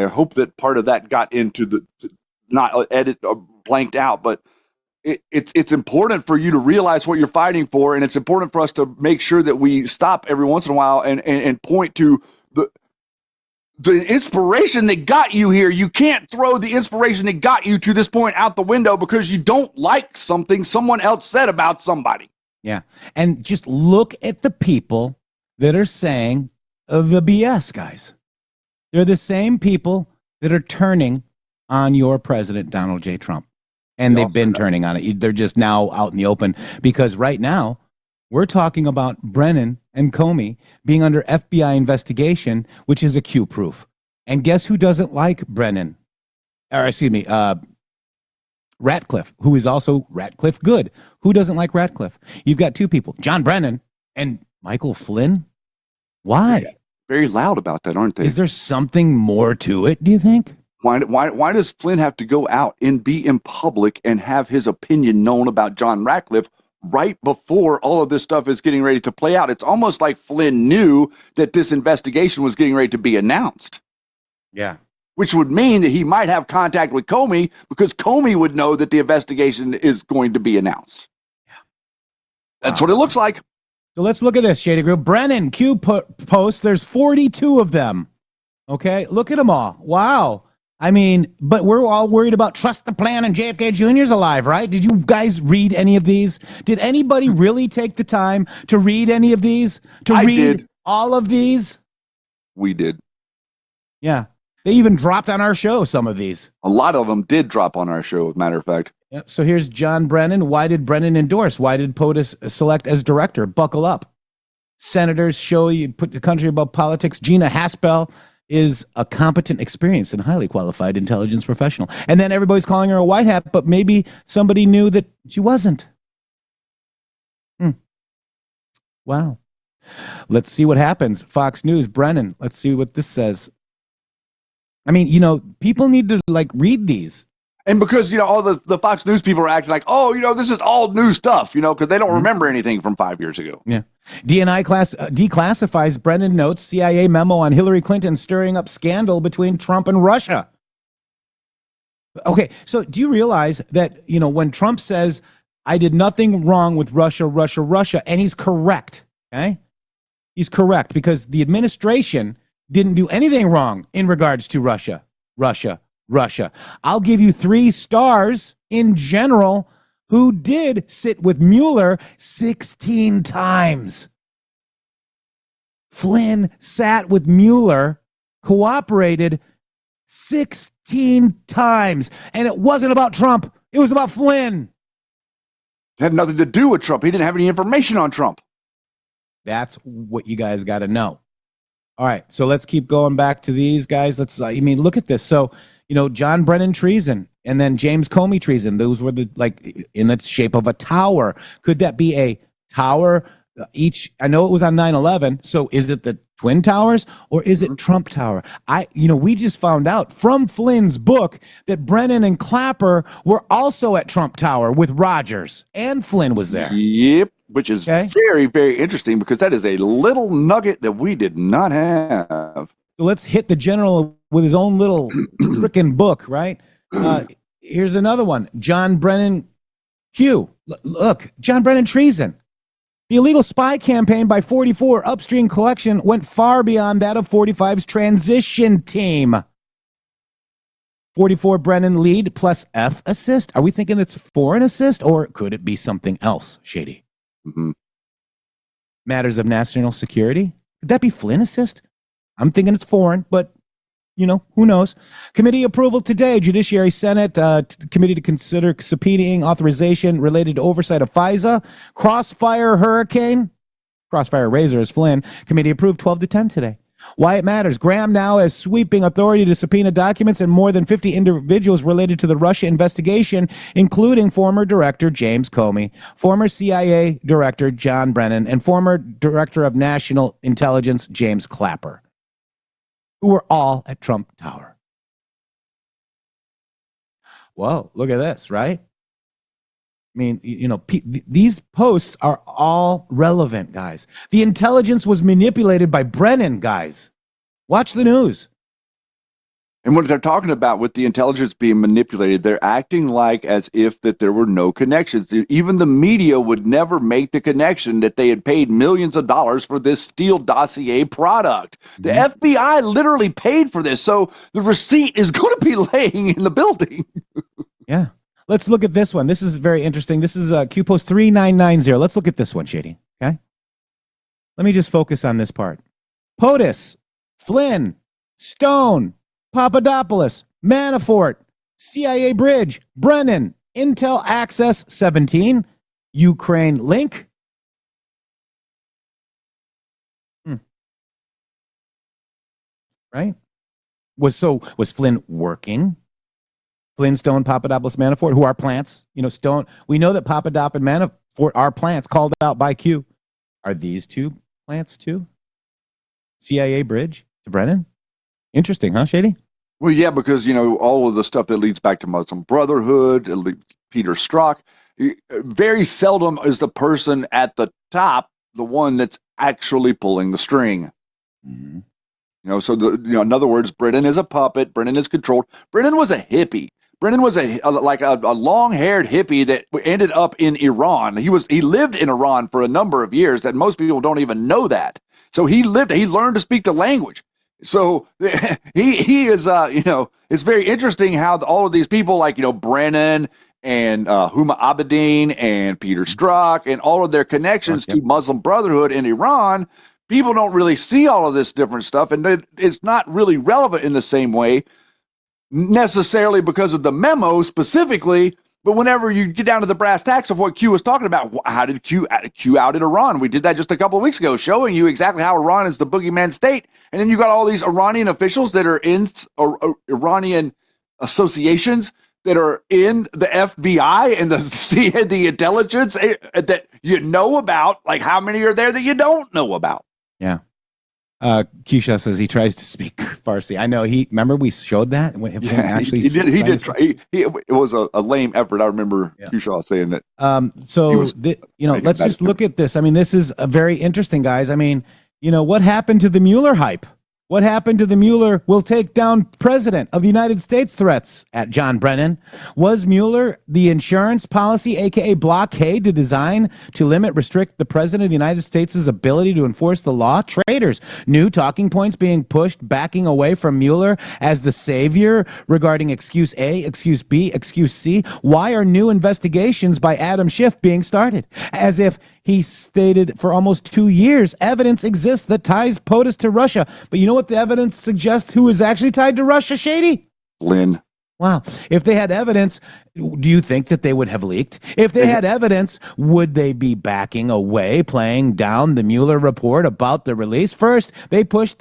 hope that part of that got into the, not edit or blanked out, but it's important for you to realize what you're fighting for. And it's important for us to make sure that we stop every once in a while and point to the inspiration that got you here. You can't throw the inspiration that got you to this point out the window because you don't like something someone else said about somebody. Yeah. And just look at the people that are saying of the BS, guys. They're the same people that are turning on your president, Donald J. Trump. And they've been turning on it. They're just now out in the open because right now we're talking about Brennan and Comey being under FBI investigation, which is a Q proof. And guess who doesn't like Brennan? Or excuse me, Ratcliffe, who is also Ratcliffe good. Who doesn't like Ratcliffe? You've got two people, John Brennan and Michael Flynn. Why? Very loud about that, aren't they? Is there something more to it, do you think? Why does Flynn have to go out and be in public and have his opinion known about John Ratcliffe right before all of this stuff is getting ready to play out? It's almost like Flynn knew that this investigation was getting ready to be announced. Yeah. Which would mean that he might have contact with Comey because Comey would know that the investigation is going to be announced. Yeah. That's what it looks like. So let's look at this, Shady Group. Brennan Q posts, there's 42 of them. Okay, look at them all. Wow. I mean, but we're all worried about trust the plan and JFK Jr.'s alive, right? Did you guys read any of these? Did anybody really take the time to read any of these? I did. All of these? We did. Yeah. They even dropped on our show, some of these. A lot of them did drop on our show, as a matter of fact. Yep. So here's John Brennan. Why did Brennan endorse? Why did POTUS select as director? Buckle up. Senators show you put the country above politics. Gina Haspel is a competent, experienced, and highly qualified intelligence professional. And then everybody's calling her a white hat, but maybe somebody knew that she wasn't. Wow. Let's see what happens. Fox News, Brennan. Let's see what this says. I mean, you know, people need to read these. And because, you know, all the Fox News people are acting like, oh, you know, this is all new stuff, you know, because they don't remember anything from 5 years ago. Yeah. DNI declassifies Brennan notes CIA memo on Hillary Clinton stirring up scandal between Trump and Russia. Okay, so do you realize that, you know, when Trump says, I did nothing wrong with Russia, and he's correct, okay? He's correct because the administration didn't do anything wrong in regards to Russia. I'll give you 3 stars in general who did sit with Mueller 16 times. Flynn sat with Mueller, cooperated 16 times. And it wasn't about Trump. It was about Flynn. It had nothing to do with Trump. He didn't have any information on Trump. That's what you guys got to know. All right, so let's keep going back to these guys. Look at this. So, you know, John Brennan treason and then James Comey treason. Those were in the shape of a tower. Could that be a tower each? I know it was on 9/11. So is it the Twin Towers or is it Trump Tower? We just found out from Flynn's book that Brennan and Clapper were also at Trump Tower with Rogers and Flynn was there. Yep. Which is very, very interesting because that is a little nugget that we did not have. So let's hit the general with his own little frickin' book, right? Here's another one. John Brennan Q. Look, John Brennan treason. The illegal spy campaign by 44 upstream collection went far beyond that of 45's transition team. 44 Brennan lead plus F assist. Are we thinking it's foreign assist or could it be something else, Shady? Mm-hmm. Matters of national security. Could that be Flynn assist? I'm thinking it's foreign, but you know, who knows? Committee approval today. Judiciary Senate committee to consider subpoenaing authorization related to oversight of FISA. Crossfire Razor is Flynn. Committee approved 12-10 today. Why it matters. Graham now has sweeping authority to subpoena documents and more than 50 individuals related to the Russia investigation, including former Director James Comey, former CIA Director John Brennan, and former Director of National Intelligence James Clapper, who were all at Trump Tower. Whoa, look at this, right? I mean, you know, these posts are all relevant, guys. The intelligence was manipulated by Brennan, guys. Watch the news. And what they're talking about with the intelligence being manipulated, they're acting like as if that there were no connections. Even the media would never make the connection that they had paid millions of dollars for this Steele dossier product. The FBI literally paid for this, so the receipt is going to be laying in the building. Yeah. Let's look at this one. This is very interesting. This is Q Post 3990. Let's look at this one, Shady. Okay. Let me just focus on this part. POTUS, Flynn, Stone, Papadopoulos, Manafort, CIA Bridge, Brennan, Intel Access 17, Ukraine Link. Right? Was Flynn working? Flynn, Stone, Papadopoulos, Manafort, who are plants. Stone. We know that Papadopoulos and Manafort are plants called out by Q. Are these two plants too? CIA Bridge to Brennan? Interesting, huh, Shady? Well, yeah, because, all of the stuff that leads back to Muslim Brotherhood, Peter Strzok, very seldom is the person at the top the one that's actually pulling the string. Mm-hmm. So in other words, Brennan is a puppet. Brennan is controlled. Brennan was a hippie. Brennan was a long-haired hippie that ended up in Iran. He lived in Iran for a number of years that most people don't even know that. So he learned to speak the language. So he is, it's very interesting how all of these people like, Brennan and Huma Abedin and Peter Strzok and all of their connections to Muslim Brotherhood in Iran, people don't really see all of this different stuff, and it's not really relevant in the same way necessarily because of the memo specifically, but whenever you get down to the brass tacks of what Q was talking about, how did Q out in Iran? We did that just a couple of weeks ago, showing you exactly how Iran is the boogeyman state. And then you got all these Iranian officials that are in Iranian associations that are in the FBI and the intelligence that you know about. Like, how many are there that you don't know about? Yeah. Keisha says he tries to speak Farsi. I know remember we showed that? Yeah, he did try. It was a lame effort. I remember Keisha saying that. Let's just look at this. I mean, this is very interesting, guys. I mean, what happened to the Mueller hype? What happened to the Mueller will take down president of the United States threats at John Brennan? Was Mueller the insurance policy, aka blockade, to design to restrict the president of the United States' ability to enforce the law? Traitors. New talking points being pushed, backing away from Mueller as the savior regarding excuse A, excuse B, excuse C. Why are new investigations by Adam Schiff being started? As if he stated for almost 2 years, evidence exists that ties POTUS to Russia. But you know what the evidence suggests who is actually tied to Russia, Shady? Flynn. Wow. If they had evidence, do you think that they would have leaked? If they had evidence, would they be backing away, playing down the Mueller report about the release? First, they pushed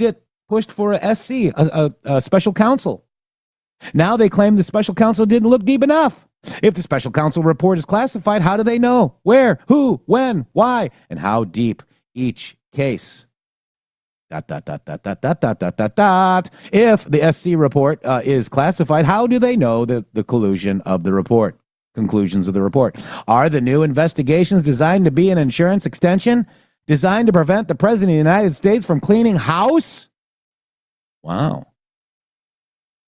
for a SC, a special counsel. Now they claim the special counsel didn't look deep enough. If the special counsel report is classified, how do they know where, who, when, why, and how deep each case? ... If the SC report is classified, how do they know the conclusions of the report? Are the new investigations designed to be an insurance extension? Designed to prevent the president of the United States from cleaning house? Wow.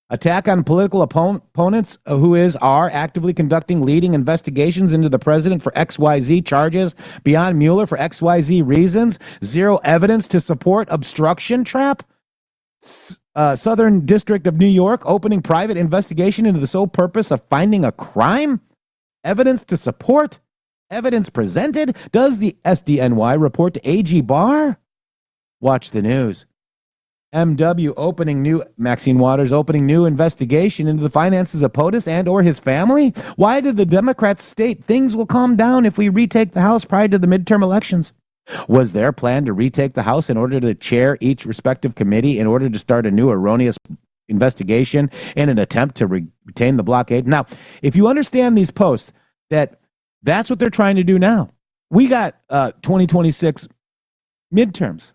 Attack on political opponents are actively conducting leading investigations into the president for XYZ charges beyond Mueller for XYZ reasons. Zero evidence to support obstruction trap. Southern District of New York opening private investigation into the sole purpose of finding a crime. Evidence to support. Evidence presented. Does the SDNY report to AG Barr? Watch the news. Maxine Waters opening new investigation into the finances of POTUS and or his family. Why did the Democrats state things will calm down if we retake the House prior to the midterm elections? Was their plan to retake the House in order to chair each respective committee in order to start a new erroneous investigation in an attempt to retain the blockade? Now, if you understand these posts, that's what they're trying to do now. We got 2026 midterms.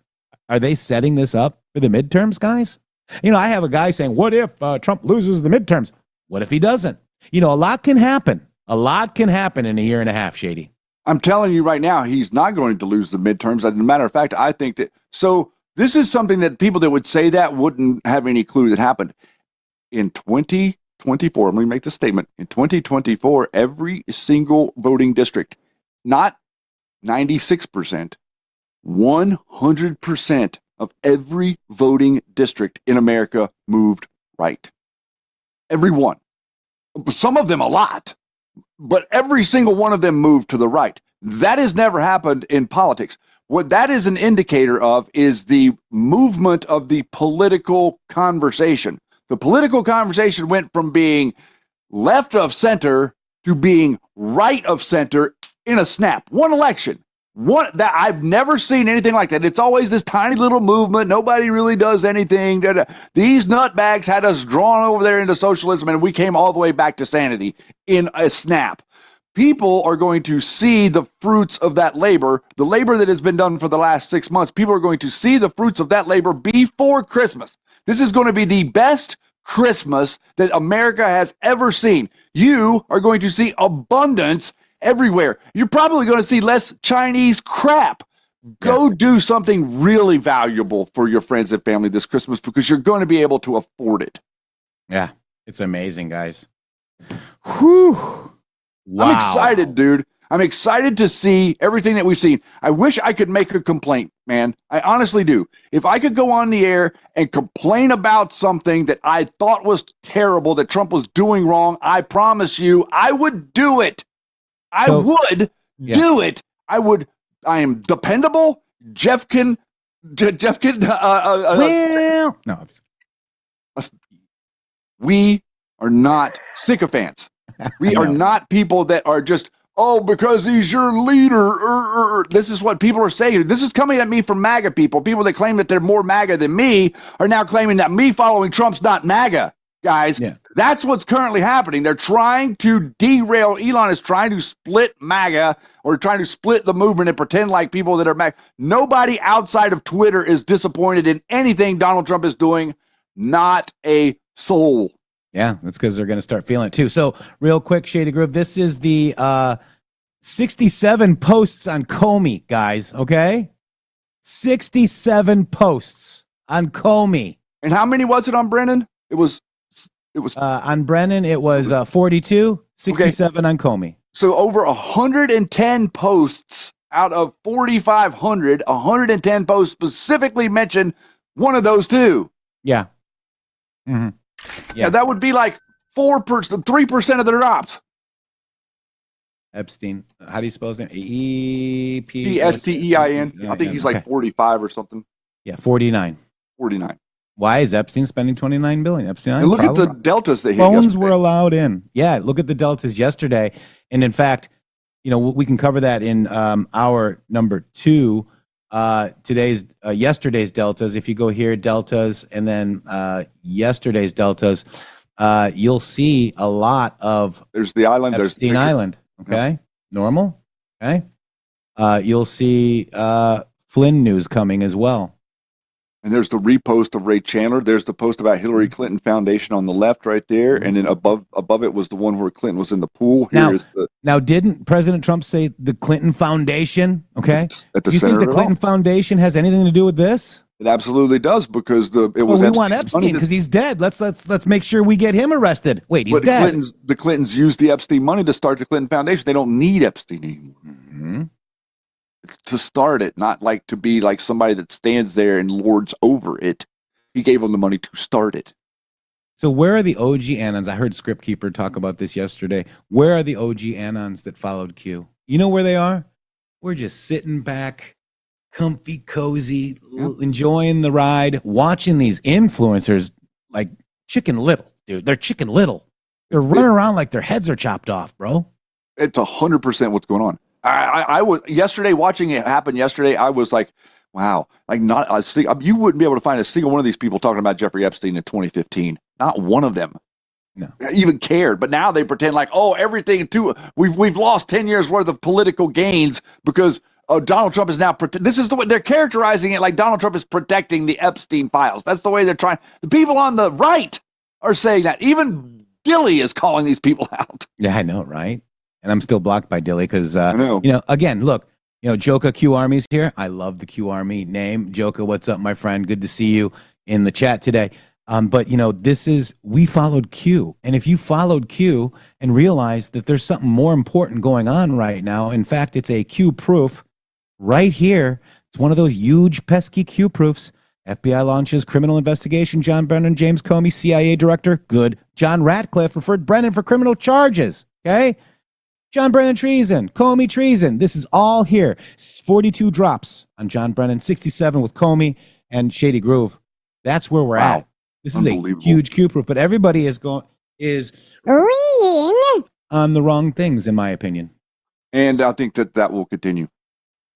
Are they setting this up for the midterms, guys? I have a guy saying, what if Trump loses the midterms? What if he doesn't? A lot can happen. A lot can happen in a year and a half, Shady. I'm telling you right now, he's not going to lose the midterms. As a matter of fact, I think that, so this is something that people that would say that wouldn't have any clue that happened. In 2024, let me make the statement. In 2024, every single voting district, not 96%, 100% of every voting district in America moved right. Every one. Some of them a lot, but every single one of them moved to the right. That has never happened in politics. what that is an indicator of is the movement of the political conversation. The political conversation went from being left of center to being right of center in a snap. One election. One that I've never seen anything like that. It's always this tiny little movement. Nobody really does anything. These nutbags had us drawn over there into socialism, and we came all the way back to sanity in a snap. People are going to see the fruits of that labor, the labor that has been done for the last 6 months. People are going to see the fruits of that labor before Christmas. This is going to be the best Christmas that America has ever seen. You are going to see abundance everywhere. You're probably going to see less Chinese crap. Go do something really valuable for your friends and family this Christmas because you're going to be able to afford it. Yeah, it's amazing, guys. Whew. Wow. I'm excited, dude. I'm excited to see everything that we've seen. I wish I could make a complaint, man. I honestly do. If I could go on the air and complain about something that I thought was terrible, that Trump was doing wrong, I promise you, I would do it. I would do it. I am dependable. Jeff can. Well, no. We are not sycophants. We are not people that are just, oh, because he's your leader. This is what people are saying. This is coming at me from MAGA people. People that claim that they're more MAGA than me are now claiming that me following Trump's not MAGA. Guys, that's what's currently happening. They're trying to derail. Elon is trying to split MAGA or trying to split the movement and pretend like people that are MAGA. Nobody outside of Twitter is disappointed in anything Donald Trump is doing. Not a soul. Yeah, that's because they're going to start feeling it too. So real quick, Shady Groove, this is the 67 posts on Comey, guys, okay? 67 posts on Comey. And how many was it on Brennan? It was on Brennan, it was 42, 67 on Comey. So over 110 posts out of 4,500, 110 posts specifically mention one of those two. Yeah. Mm-hmm. Yeah, that would be like 3% of the drops. Epstein. How do you spell his name? Epstein. I think he's like 45 or something. Yeah, 49. 49. Why is Epstein spending $29 billion? Epstein. And look at the deltas that hit phones yesterday. Were allowed in. Yeah, look at the deltas yesterday. And in fact, we can cover that in hour number 2. Yesterday's deltas. If you go here, deltas, and then yesterday's deltas, you'll see a lot of. There's the island. Epstein Island. Okay, normal. Okay, you'll see Flynn news coming as well. And there's the repost of Ray Chandler. There's the post about Hillary Clinton Foundation on the left right there. And then above it was the one where Clinton was in the pool. Now, didn't President Trump say the Clinton Foundation? Okay. Do you think the Clinton Foundation has anything to do with this? It absolutely does because we want Epstein because he's dead. Let's make sure we get him arrested. Wait, he's dead. The Clintons used the Epstein money to start the Clinton Foundation. They don't need Epstein anymore. Mm-hmm. To start it, not like to be like somebody that stands there and lords over it. He gave them the money to start it. So where are the OG Anons? I heard Script Keeper talk about this yesterday. Where are the OG Anons that followed Q? You know where they are? We're just sitting back, comfy, cozy, enjoying the ride, watching these influencers like Chicken Little, dude. They're Chicken Little. They're running around like their heads are chopped off, bro. It's 100% what's going on. I was yesterday watching it happen yesterday. I was like, wow, like you wouldn't be able to find a single one of these people talking about Jeffrey Epstein in 2015. Not one of them even cared. But now they pretend like, oh, everything too. We've lost 10 years worth of political gains because Donald Trump is now. This is the way they're characterizing it, like Donald Trump is protecting the Epstein files. That's the way they're trying. The people on the right are saying that. Even Dilly is calling these people out. Yeah, I know, right? And I'm still blocked by Dilly because, again, look, Joka Q Army's here. I love the Q Army name. Joka, what's up, my friend? Good to see you in the chat today. But, we followed Q. And if you followed Q and realized that there's something more important going on right now, in fact, it's a Q proof right here. It's one of those huge pesky Q proofs. FBI launches criminal investigation. John Brennan, James Comey, CIA Director, good. John Ratcliffe referred Brennan for criminal charges. Okay. John Brennan treason, Comey treason. This is all here. 42 drops on John Brennan, 67 with Comey and Shady Groove. That's where we're at. This is a huge Q proof, but everybody is Reading on the wrong things, in my opinion. And I think that will continue.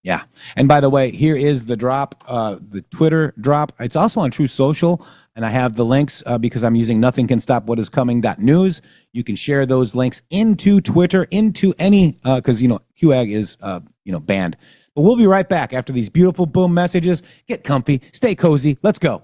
Yeah. And by the way, here is the drop, the Twitter drop. It's also on True Social, and I have the links because I'm using nothingcanstopwhatiscoming.news. You can share those links into Twitter, into any, because, QAG is, banned. But we'll be right back after these beautiful boom messages. Get comfy, stay cozy. Let's go.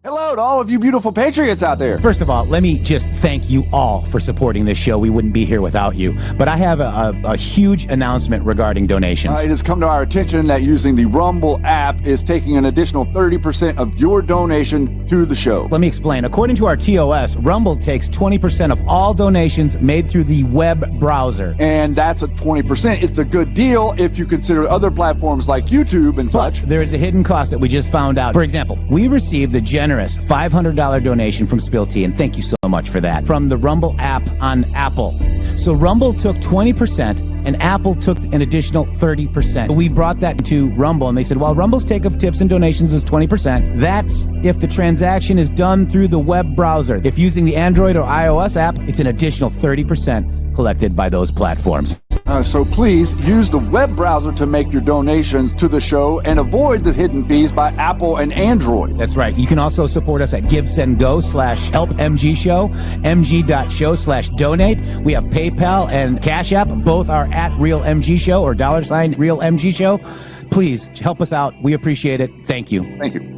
Hello to all of you beautiful patriots out there. First of all, let me just thank you all for supporting this show. We wouldn't be here without you. But I have a huge announcement regarding donations. It has come to our attention that using the Rumble app is taking an additional 30% of your donation to the show. Let me explain. According to our TOS, Rumble takes 20% of all donations made through the web browser. And that's a 20%. It's a good deal if you consider other platforms like YouTube and such. There is a hidden cost that we just found out. For example, we received the generous $500 donation from Spill Tea, and thank you so much for that, from the Rumble app on Apple. So Rumble took 20%, and Apple took an additional 30%. We brought that to Rumble, and they said, well, Rumble's take of tips and donations is 20%. That's if the transaction is done through the web browser. If using the Android or iOS app, it's an additional 30% collected by those platforms. So please use the web browser to make your donations to the show and avoid the hidden fees by Apple and Android. That's right. You can also support us at GiveSendGo/HelpMGShow, mg.show/donate. We have PayPal and Cash App. Both are at RealMGShow or $RealMGShow. Please help us out. We appreciate it. Thank you. Thank you.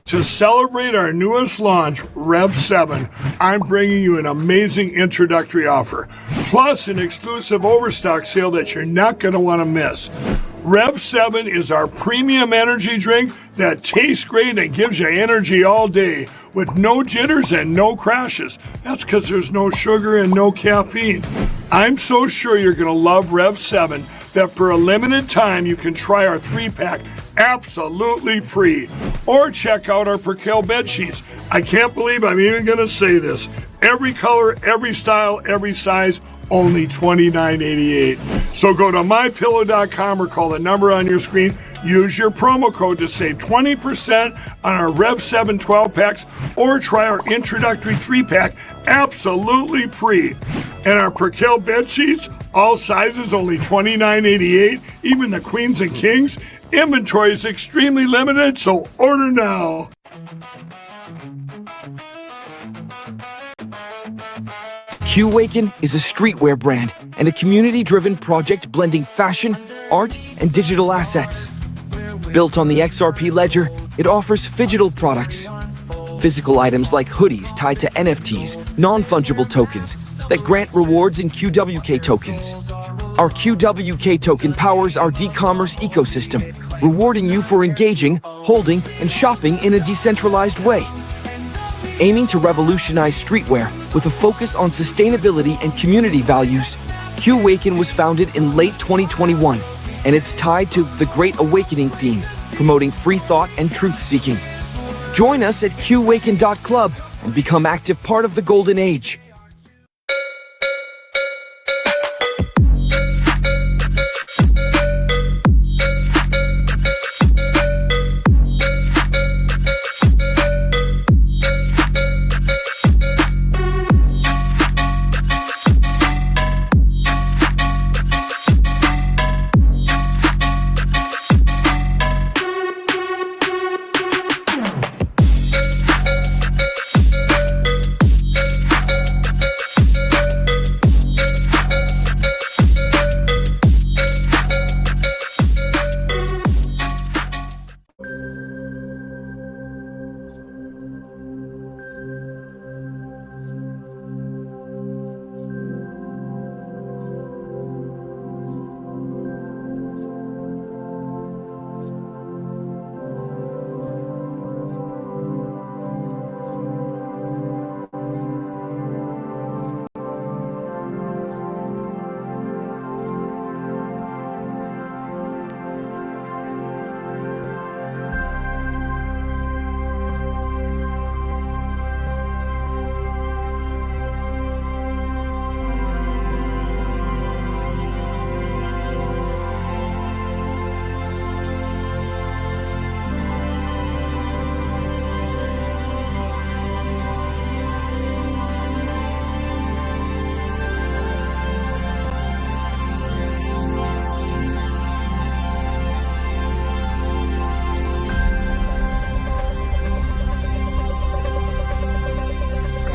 To celebrate our newest launch, Rev 7, I'm bringing you an amazing introductory offer, plus an exclusive overstock sale that you're not going to want to miss. Rev 7 is our premium energy drink that tastes great and gives you energy all day with no jitters and no crashes. That's because there's no sugar and no caffeine. I'm so sure you're going to love Rev 7 that for a limited time you can try our 3-pack absolutely free. Or check out our Percale bed sheets. I can't believe I'm even going to say this. Every color, every style, every size, only $29.88. So go to mypillow.com or call the number on your screen. Use your promo code to save 20% on our Rev 7 12-packs or try our introductory 3-pack absolutely free. And our Percale bed sheets, all sizes, only $29.88, even the queens and kings. Inventory is extremely limited, so order now. QAwaken is a streetwear brand and a community-driven project blending fashion, art, and digital assets. Built on the XRP ledger, it offers phygital products. Physical items like hoodies tied to NFTs, non-fungible tokens that grant rewards in QWK tokens. Our QWK token powers our d-commerce ecosystem, rewarding you for engaging, holding, and shopping in a decentralized way. Aiming to revolutionize streetwear with a focus on sustainability and community values, QAwaken was founded in late 2021, and it's tied to the Great Awakening theme, promoting free thought and truth-seeking. Join us at QAwaken.club and become active part of the Golden Age.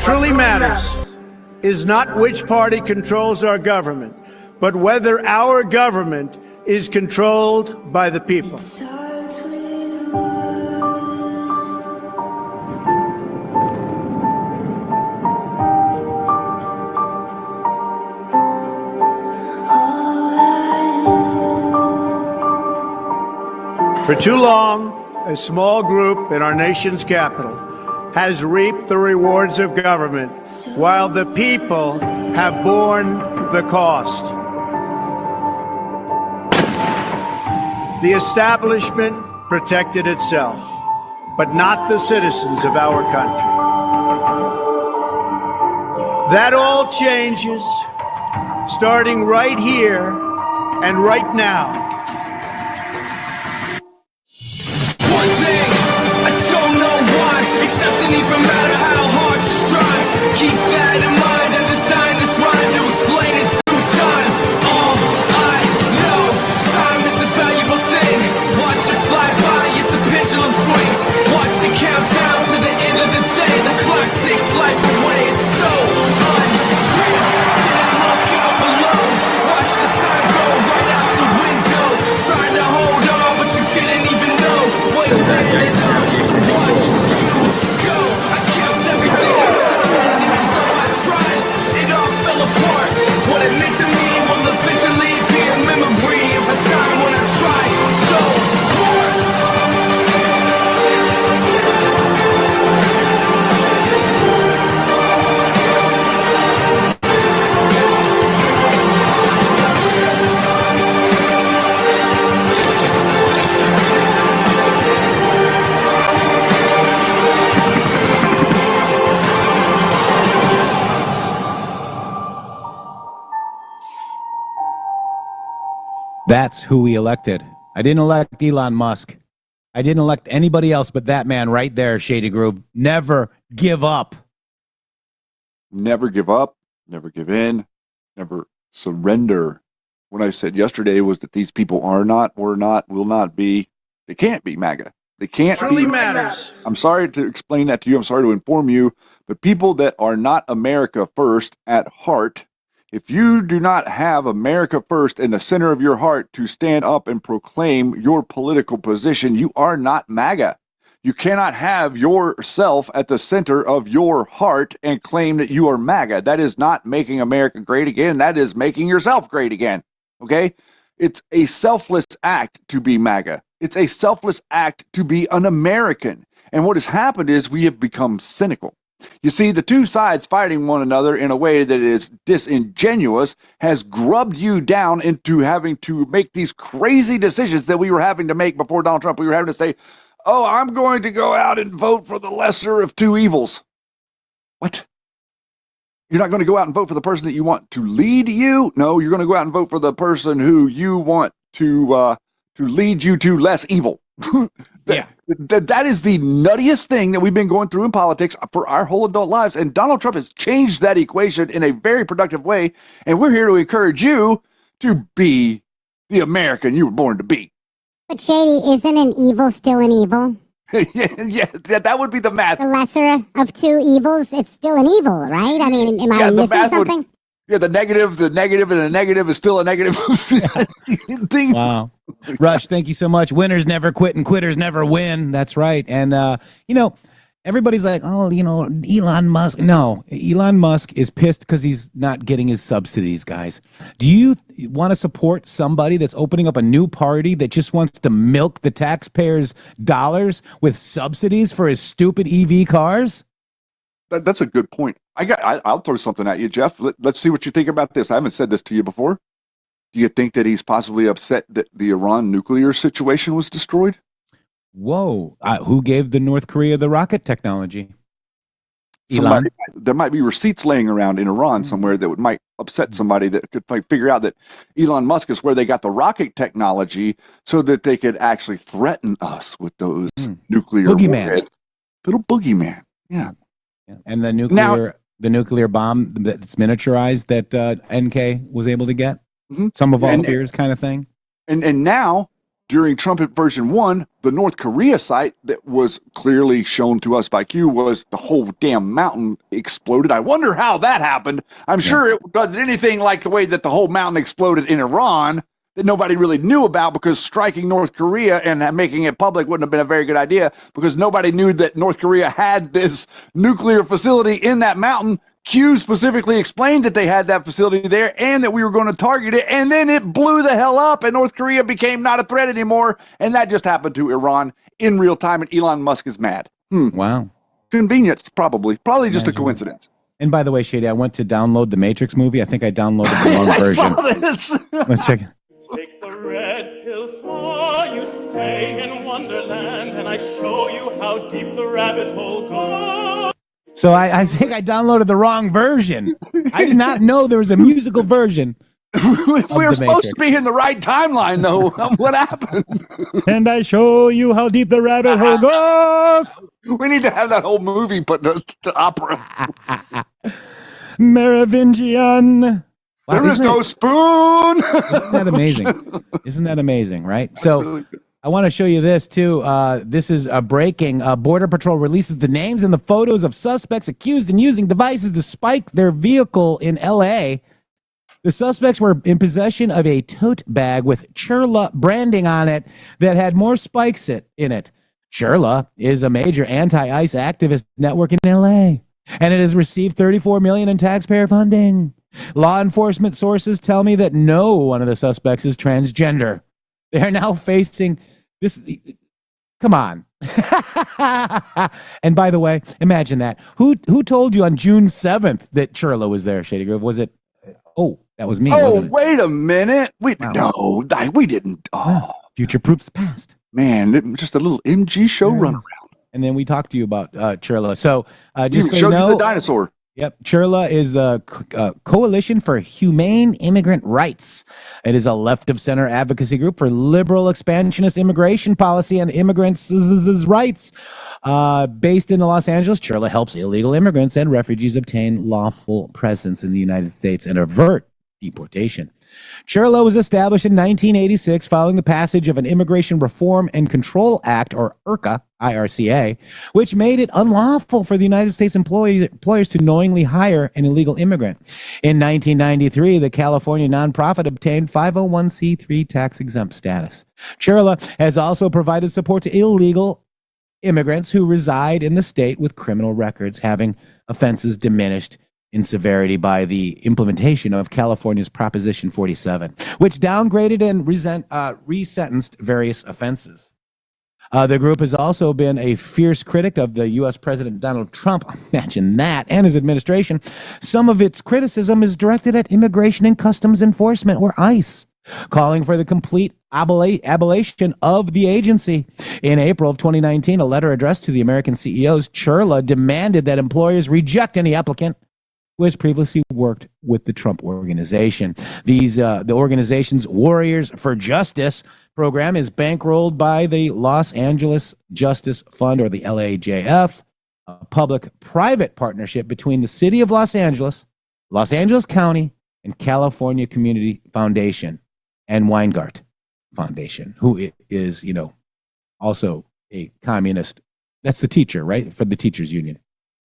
truly matters is not which party controls our government, but whether our government is controlled by the people. For too long, a small group in our nation's capital has reaped the rewards of government while the people have borne the cost. The establishment protected itself, but not the citizens of our country. That all changes starting right here and right now. One thing, I don't know why. It doesn't even matter how hard you try. Keep that in mind every time this rhyme to explain it through time. All I know, time is a valuable thing. Watch it fly by as the pendulum swings. Watch it count down to the end of the day. The clock takes life away. It's so unreal. Didn't look out below. Watch the time go right out the window. Trying to hold on, but you didn't even know. Wasting it all just to watch you go. I kept everything inside, and even though I tried, it all fell apart. What it meant to me will eventually be a memory of a time when I tried so hard. That's who we elected. I didn't elect Elon Musk. I didn't elect anybody else but that man right there, Shady Groove. Never give up. Never give up, never give in, never surrender. What I said yesterday was that these people are not, were not, will not be, they can't be MAGA. They can't Truly be. matters. I'm sorry to explain that to you. I'm sorry to inform you, but people that are not America first at heart, if you do not have America first in the center of your heart to stand up and proclaim your political position, you are not MAGA. You cannot have yourself at the center of your heart and claim that you are MAGA. That is not making America great again. That is making yourself great again. Okay? It's a selfless act to be MAGA. It's a selfless act to be an American. And what has happened is we have become cynical. You see, the two sides fighting one another in a way that is disingenuous has grubbed you down into having to make these crazy decisions that we were having to make before Donald Trump. We were having to say, oh, I'm going to go out and vote for the lesser of two evils. What? You're not going to go out and vote for the person that you want to lead you? No, you're going to go out and vote for the person who you want to lead you to less evil. Yeah. That is the nuttiest thing that we've been going through in politics for our whole adult lives. And Donald Trump has changed that equation in a very productive way. And we're here to encourage you to be the American you were born to be. But Shady, isn't an evil still an evil? yeah, that would be the math. The lesser of two evils, it's still an evil, right? I mean, am I missing something? The negative, and the negative is still a negative thing. Wow. Rush, thank you so much. Winners never quit and quitters never win. That's right. And, everybody's like, oh, Elon Musk. No, Elon Musk is pissed because he's not getting his subsidies, guys. Do you want to support somebody that's opening up a new party that just wants to milk the taxpayers' dollars with subsidies for his stupid EV cars? That's a good point. I'll throw something at you, Jeff. Let's see what you think about this. I haven't said this to you before. Do you think that he's possibly upset that the Iran nuclear situation was destroyed? Whoa. Who gave the North Korea the rocket technology? Elon? There might be receipts laying around in Iran somewhere that might upset somebody that could figure out that Elon Musk is where they got the rocket technology so that they could actually threaten us with those nuclear boogeyman. Little boogeyman. Yeah. And the nuclear bomb that's miniaturized that NK was able to get. Some of all fears kind of thing. And now during Trump version 1, the North Korea site that was clearly shown to us by Q was the whole damn mountain exploded. I wonder how that happened. I'm sure it wasn't anything like the way that the whole mountain exploded in Iran that nobody really knew about, because striking North Korea and making it public wouldn't have been a very good idea, because nobody knew that North Korea had this nuclear facility in that mountain. Q specifically explained that they had that facility there and that we were going to target it, and then it blew the hell up and North Korea became not a threat anymore, and that just happened to Iran in real time, and Elon Musk is mad. Wow. Convenience, probably just a coincidence. And by the way, Shady, I went to download the Matrix movie. I think I downloaded the wrong version. I saw this. Let's check it. Take the red pill for you stay in Wonderland, and I show you how deep the rabbit hole goes. So I think I downloaded the wrong version. I did not know there was a musical version. We were supposed to be in the right timeline, though. What happened? And I show you how deep the rabbit hole goes. We need to have that whole movie put to opera. Merovingian. Wow, there is no spoon. Isn't that amazing? Isn't that amazing, right? So I want to show you this, too. This is a breaking. Border Patrol releases the names and the photos of suspects accused in using devices to spike their vehicle in L.A. The suspects were in possession of a tote bag with Churla branding on it that had more spikes in it. Churla is a major anti-ICE activist network in L.A., and it has received $34 million in taxpayer funding. Law enforcement sources tell me that no one of the suspects is transgender. They are now facing this. Come on. And by the way, imagine that. Who told you on June 7th that Churla was there, Shady Grove? Was it? Oh, that was me. Oh, wait a minute. We didn't. Oh, future proofs past. Man, just a little MG show run around. And then we talked to you about Churla. So just so you showed know, you the dinosaur. Yep. Churla is the Coalition for Humane Immigrant Rights. It is a left-of-center advocacy group for liberal expansionist immigration policy and immigrants' rights. Based in Los Angeles, Churla helps illegal immigrants and refugees obtain lawful presence in the United States and avert deportation. Churla was established in 1986 following the passage of an Immigration Reform and Control Act, or IRCA, which made it unlawful for the United States employers to knowingly hire an illegal immigrant. In 1993, the California nonprofit obtained 501c3 tax-exempt status. Churla has also provided support to illegal immigrants who reside in the state with criminal records, having offenses diminished in severity by the implementation of California's Proposition 47, which downgraded and resentenced various offenses. The group has also been a fierce critic of the U.S. President Donald Trump, imagine that, and his administration. Some of its criticism is directed at Immigration and Customs Enforcement, or ICE, calling for the complete abolition of the agency. In April of 2019, a letter addressed to the American CEOs, Churla demanded that employers reject any applicant who has previously worked with the Trump organization. The organization's Warriors for Justice program is bankrolled by the Los Angeles Justice Fund, or the LAJF, a public-private partnership between the City of Los Angeles County, and California Community Foundation, and Weingart Foundation, who is, also a communist. That's the teacher, right? For the teachers union.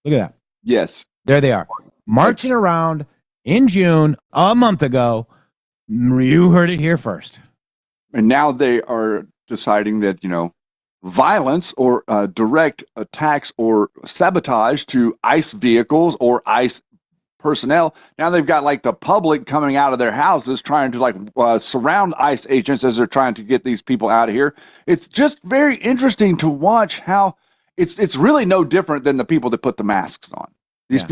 Look at that. Yes. There they are. Marching around in June, a month ago. You heard it here first. And now they are deciding that, violence or direct attacks or sabotage to ICE vehicles or ICE personnel. Now they've got the public coming out of their houses trying to surround ICE agents as they're trying to get these people out of here. It's just very interesting to watch how it's really no different than the people that put the masks on. It's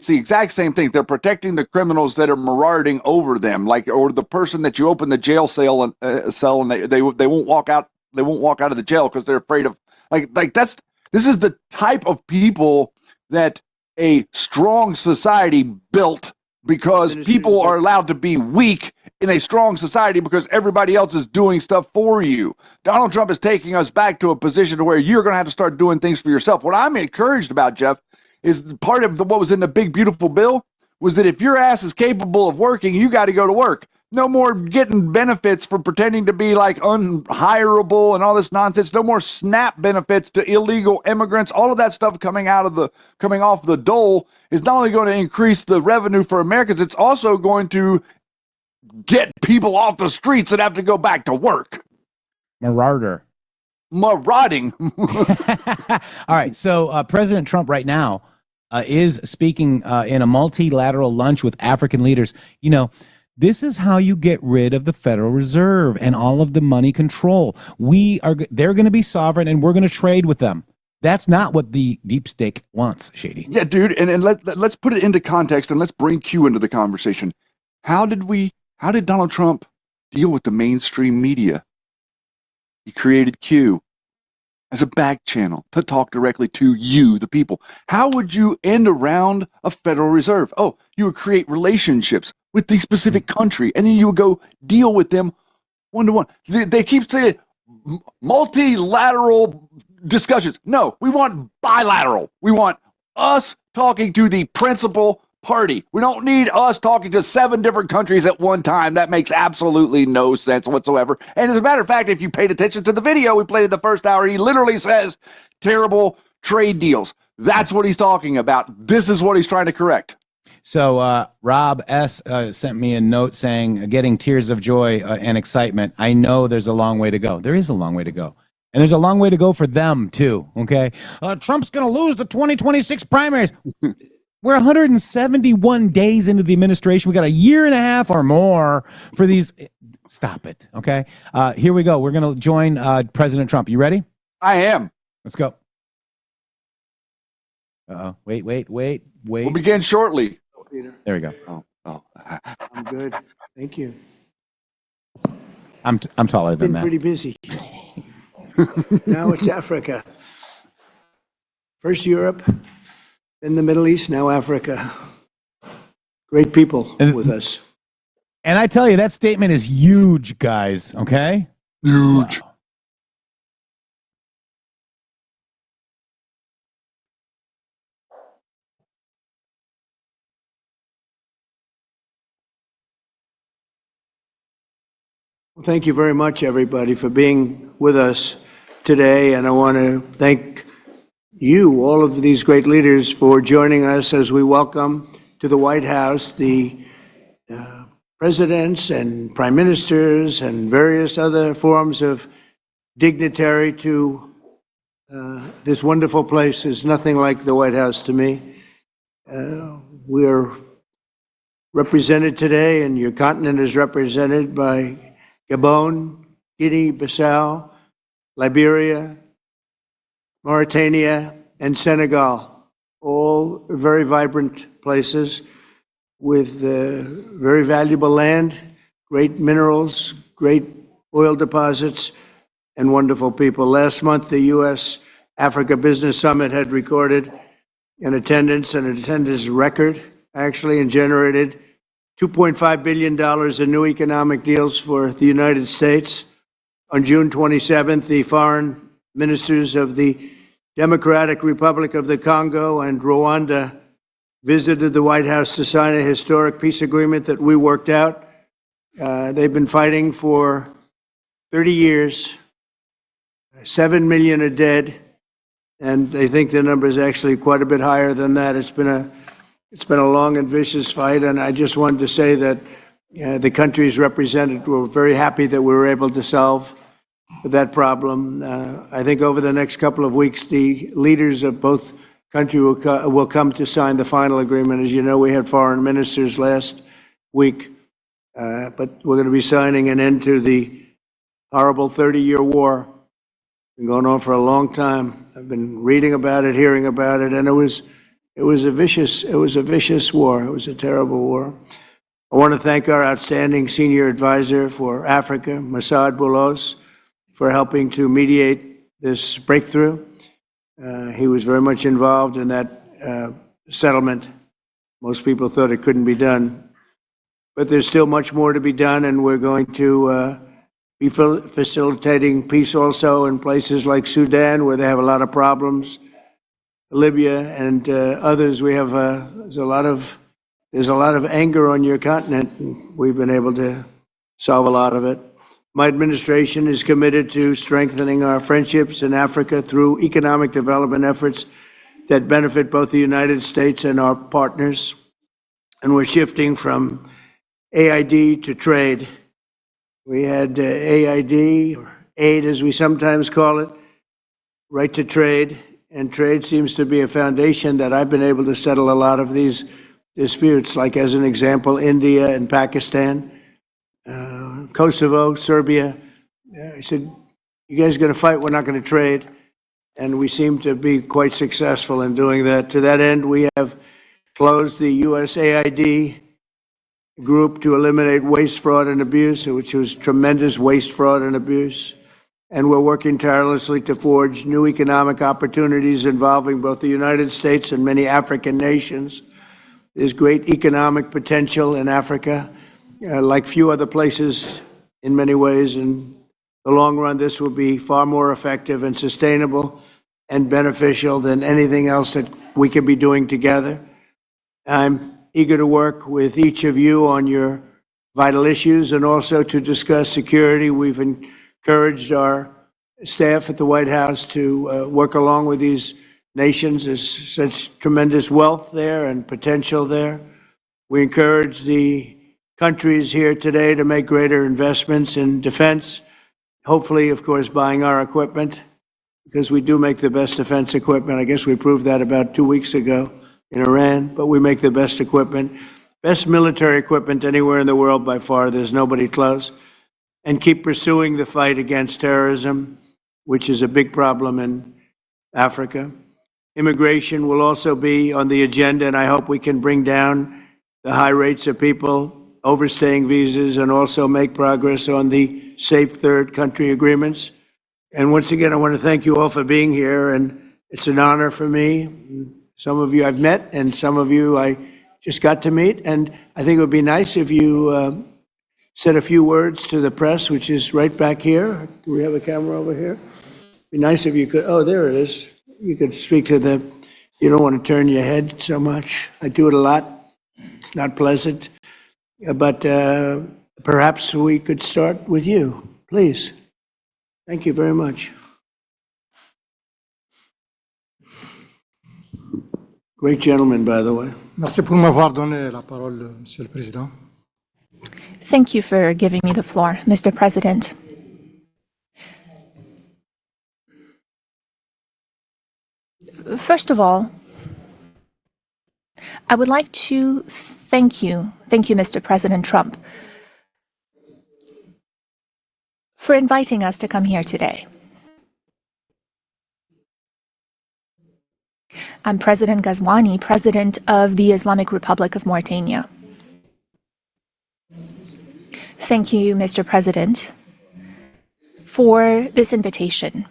the exact same thing. They're protecting the criminals that are marauding over them, or the person that you open the jail cell and they won't walk out. They won't walk out of the jail because they're afraid of this is the type of people that a strong society built, because people are allowed to be weak in a strong society because everybody else is doing stuff for you. Donald Trump is taking us back to a position where you're going to have to start doing things for yourself. What I'm encouraged about, Jeff, is part of what was in the big, beautiful bill was that if your ass is capable of working, you got to go to work. No more getting benefits for pretending to be like unhireable and all this nonsense. No more SNAP benefits to illegal immigrants. All of that stuff coming off the dole is not only going to increase the revenue for Americans, it's also going to get people off the streets that have to go back to work. Marauding. All right. So President Trump right now is speaking in a multilateral lunch with African leaders. You know, this is how you get rid of the Federal Reserve and all of the money control. They're going to be sovereign and we're going to trade with them. That's not what the deep state wants, Shady. Yeah, dude. And let's put it into context and let's bring Q into the conversation. How did Donald Trump deal with the mainstream media? He created Q as a back channel to talk directly to you, the people. How would you end around a Federal Reserve? Oh, you would create relationships with the specific country, and then you would go deal with them one-to-one. They keep saying multilateral discussions. No, we want bilateral. We want us talking to the principal party. We don't need us talking to 7 different countries at one time. That makes absolutely no sense whatsoever. And as a matter of fact, if you paid attention to the video we played in the first hour, he literally says terrible trade deals. That's what he's talking about. This is what he's trying to correct. So Rob S. sent me a note saying, getting tears of joy and excitement. I know there's a long way to go. There is a long way to go. And there's a long way to go for them, too, okay? Trump's going to lose the 2026 primaries. We're 171 days into the administration. We got a year and a half or more for these. Stop it, okay? Here we go. We're going to join President Trump. You ready? I am. Let's go. Uh-oh. Wait. We'll begin shortly. There we go. Oh. I'm good. Thank you. I'm taller than that. Pretty busy. Now it's Africa. First Europe, then the Middle East, now Africa. Great people with us. And I tell you, that statement is huge, guys, okay? Huge. Wow. Well, thank you very much, everybody, for being with us today. And I want to thank you, all of these great leaders, for joining us as we welcome to the White House the presidents and prime ministers and various other forms of dignitary to this wonderful place. There's nothing like the White House to me. We're represented today, and your continent is represented by Gabon, Guinea-Bissau, Liberia, Mauritania, and Senegal, all very vibrant places with very valuable land, great minerals, great oil deposits, and wonderful people. Last month, the U.S.-Africa Business Summit had recorded an attendance record, actually, and generated $2.5 billion in new economic deals for the United States. On June 27th, the foreign ministers of the Democratic Republic of the Congo and Rwanda visited the White House to sign a historic peace agreement that we worked out. They've been fighting for 30 years. 7 million are dead, and they think the number is actually quite a bit higher than that. It's been a long and vicious fight, and I just wanted to say that the countries represented were very happy that we were able to solve that problem. I think over the next couple of weeks, the leaders of both countries will come to sign the final agreement. As you know, we had foreign ministers last week, but we're going to be signing an end to the horrible 30-year war. It's been going on for a long time. I've been reading about it, hearing about it, and it was a vicious war. It was a terrible war. I want to thank our outstanding senior advisor for Africa, Masad Boulos, for helping to mediate this breakthrough. He was very much involved in that settlement. Most people thought it couldn't be done, but there's still much more to be done, and we're going to be facilitating peace also in places like Sudan, where they have a lot of problems. Libya and others, we have there's a lot of anger on your continent. We've been able to solve a lot of it. My administration is committed to strengthening our friendships in Africa through economic development efforts that benefit both the United States and our partners. And we're shifting from AID to trade. We had AID, or aid as we sometimes call it, right to trade. And trade seems to be a foundation that I've been able to settle a lot of these disputes, like as an example, India and Pakistan. Kosovo, Serbia. I said, you guys are going to fight, we're not going to trade. And we seem to be quite successful in doing that. To that end, we have closed the USAID group to eliminate waste, fraud, and abuse, which was tremendous waste, fraud, and abuse. And we're working tirelessly to forge new economic opportunities involving both the United States and many African nations. There's great economic potential in Africa, like few other places in many ways. In the long run, this will be far more effective and sustainable and beneficial than anything else that we can be doing together. I'm eager to work with each of you on your vital issues and also to discuss security. We've encouraged our staff at the White House to work along with these nations. There's such tremendous wealth there and potential there. We encourage the countries here today to make greater investments in defense, hopefully, of course, buying our equipment, because we do make the best defense equipment. I guess we proved that about 2 weeks ago in Iran, but we make the best equipment, best military equipment anywhere in the world by far. There's nobody close. And keep pursuing the fight against terrorism, which is a big problem in Africa. Immigration will also be on the agenda, and I hope we can bring down the high rates of people overstaying visas and also make progress on the safe third country agreements. And once again, I want to thank you all for being here, and it's an honor for me. Some of you I've met, and some of you I just got to meet, and I think it would be nice if you said a few words to the press, which is right back here. Do we have a camera over here? It'd be nice if you could, oh, there it is. You could speak to the, you don't want to turn your head so much. I do it a lot. It's not pleasant. But perhaps we could start with you, please. Thank you very much. Great gentleman, by the way. Merci pour m'avoir donné la parole, Monsieur le Président. Thank you for giving me the floor, Mr. President. First of all, I would like to thank you, Mr. President Trump, for inviting us to come here today. I'm President Ghazouani, President of the Islamic Republic of Mauritania. Thank you, Mr. President, for this invitation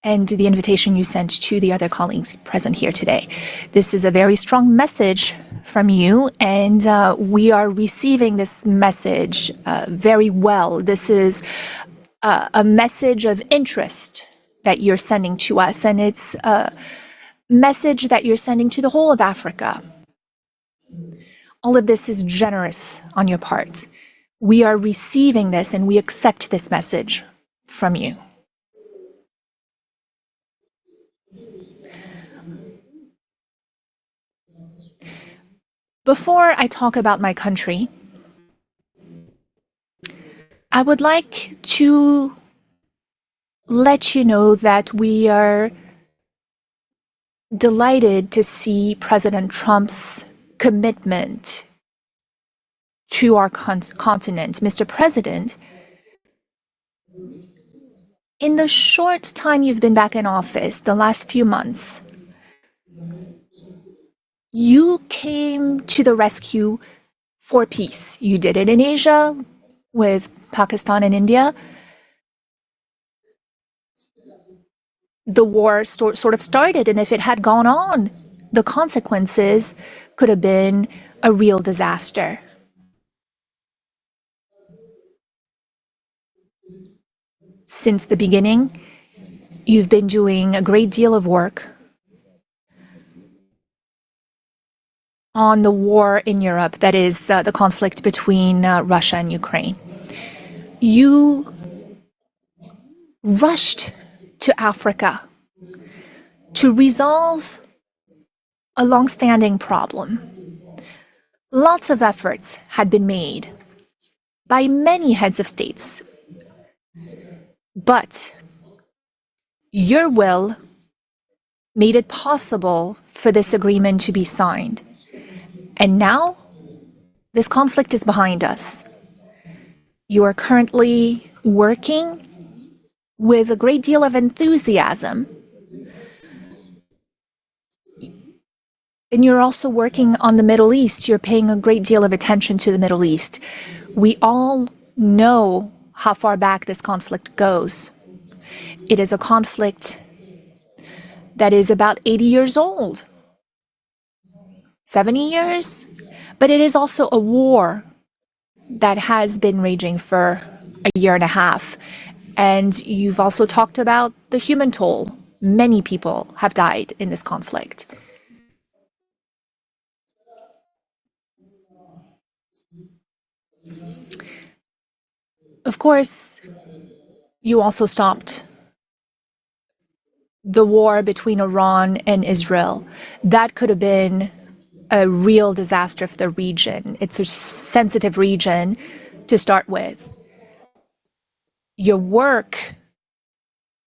and the invitation you sent to the other colleagues present here today. This is a very strong message from you, and we are receiving this message very well. This is a message of interest that you're sending to us, and it's a message that you're sending to the whole of Africa. All of this is generous on your part. We are receiving this, and we accept this message from you. Before I talk about my country, I would like to let you know that we are delighted to see President Trump's commitment to our continent. Mr. President, in the short time you've been back in office, the last few months, you came to the rescue for peace. You did it in Asia with Pakistan and India. The war sort of started, and if it had gone on, the consequences could have been a real disaster. Since the beginning, you've been doing a great deal of work on the war in Europe, that is the conflict between Russia and Ukraine. You rushed to Africa to resolve a long-standing problem. Lots of efforts had been made by many heads of states, but your will made it possible for this agreement to be signed. And now, this conflict is behind us. You are currently working with a great deal of enthusiasm. And you're also working on the Middle East. You're paying a great deal of attention to the Middle East. We all know how far back this conflict goes. It is a conflict that is about 80 years old. 70 years? But it is also a war that has been raging for a year and a half. And you've also talked about the human toll. Many people have died in this conflict. Of course, you also stopped the war between Iran and Israel. That could have been a real disaster for the region. It's a sensitive region to start with. Your work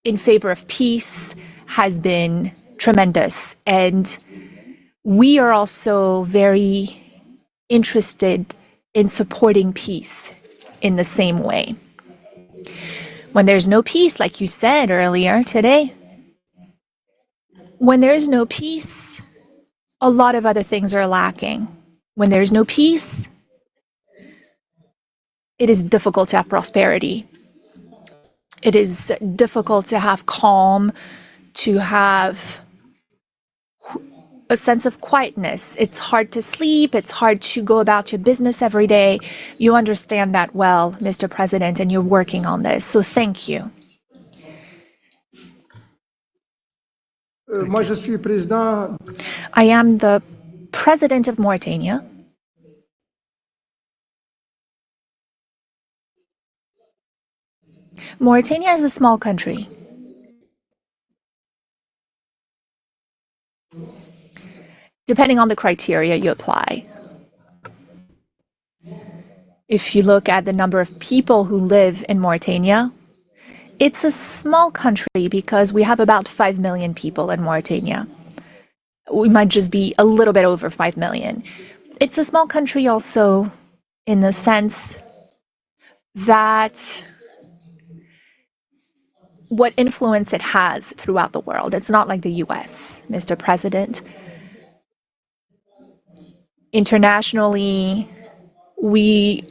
in favor of peace has been tremendous, and we are also very interested in supporting peace in the same way. When there's no peace, like you said earlier today, when there is no peace, a lot of other things are lacking. When there's no peace, it is difficult to have prosperity. It is difficult to have calm, to have a sense of quietness. It's hard to sleep. It's hard to go about your business every day. You understand that well, Mr. President, and you're working on this. So thank you. I am the president of Mauritania. Mauritania is a small country. Depending on the criteria you apply. If you look at the number of people who live in Mauritania, it's a small country because we have about 5 million people in Mauritania. We might just be a little bit over 5 million. It's a small country also in the sense that what influence it has throughout the world. It's not like the US, Mr. President. Internationally, we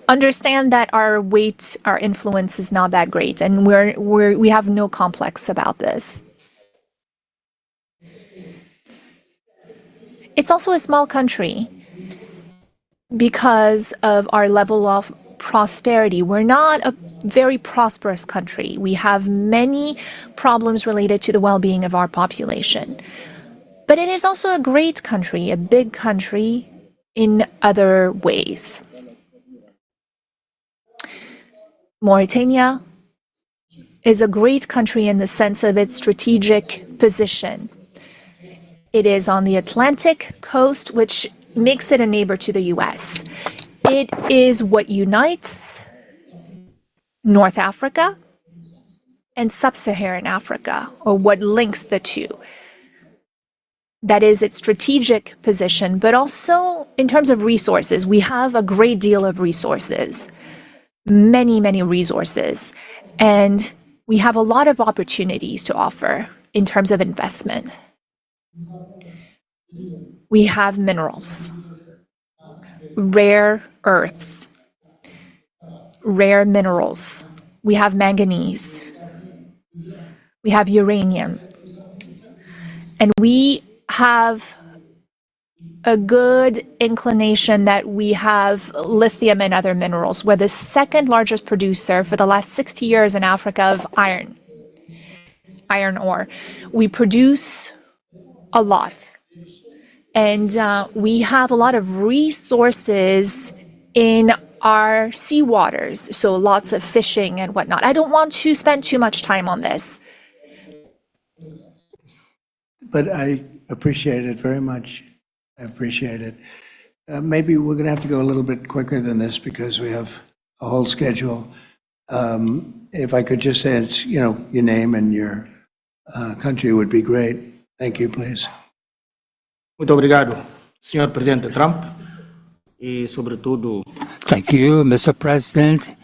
understand that our weight, our influence is not that great, and we have no complex about this. It's also a small country because of our level of prosperity. We're not a very prosperous country. We have many problems related to the well-being of our population. But it is also a great country, a big country in other ways. Mauritania is a great country in the sense of its strategic position. It is on the Atlantic coast, which makes it a neighbor to the US. It is what unites North Africa and Sub-Saharan Africa, or what links the two. That is its strategic position, but also in terms of resources, we have a great deal of resources, many, many resources, and we have a lot of opportunities to offer in terms of investment. We have minerals, rare earths, rare minerals. We have manganese. We have uranium. And we have a good inclination that we have lithium and other minerals. We're the second largest producer for the last 60 years in Africa of iron ore. We produce a lot. And we have a lot of resources in our sea waters, so lots of fishing and whatnot. I don't want to spend too much time on this. But I appreciate it very much. I appreciate it. Maybe we're going to have to go a little bit quicker than this because we have a whole schedule. If I could just say it's, your name and your country would be great. Thank you, please. Muito obrigado, Senhor Presidente Trump, e sobretudo. Thank you, Mr. President,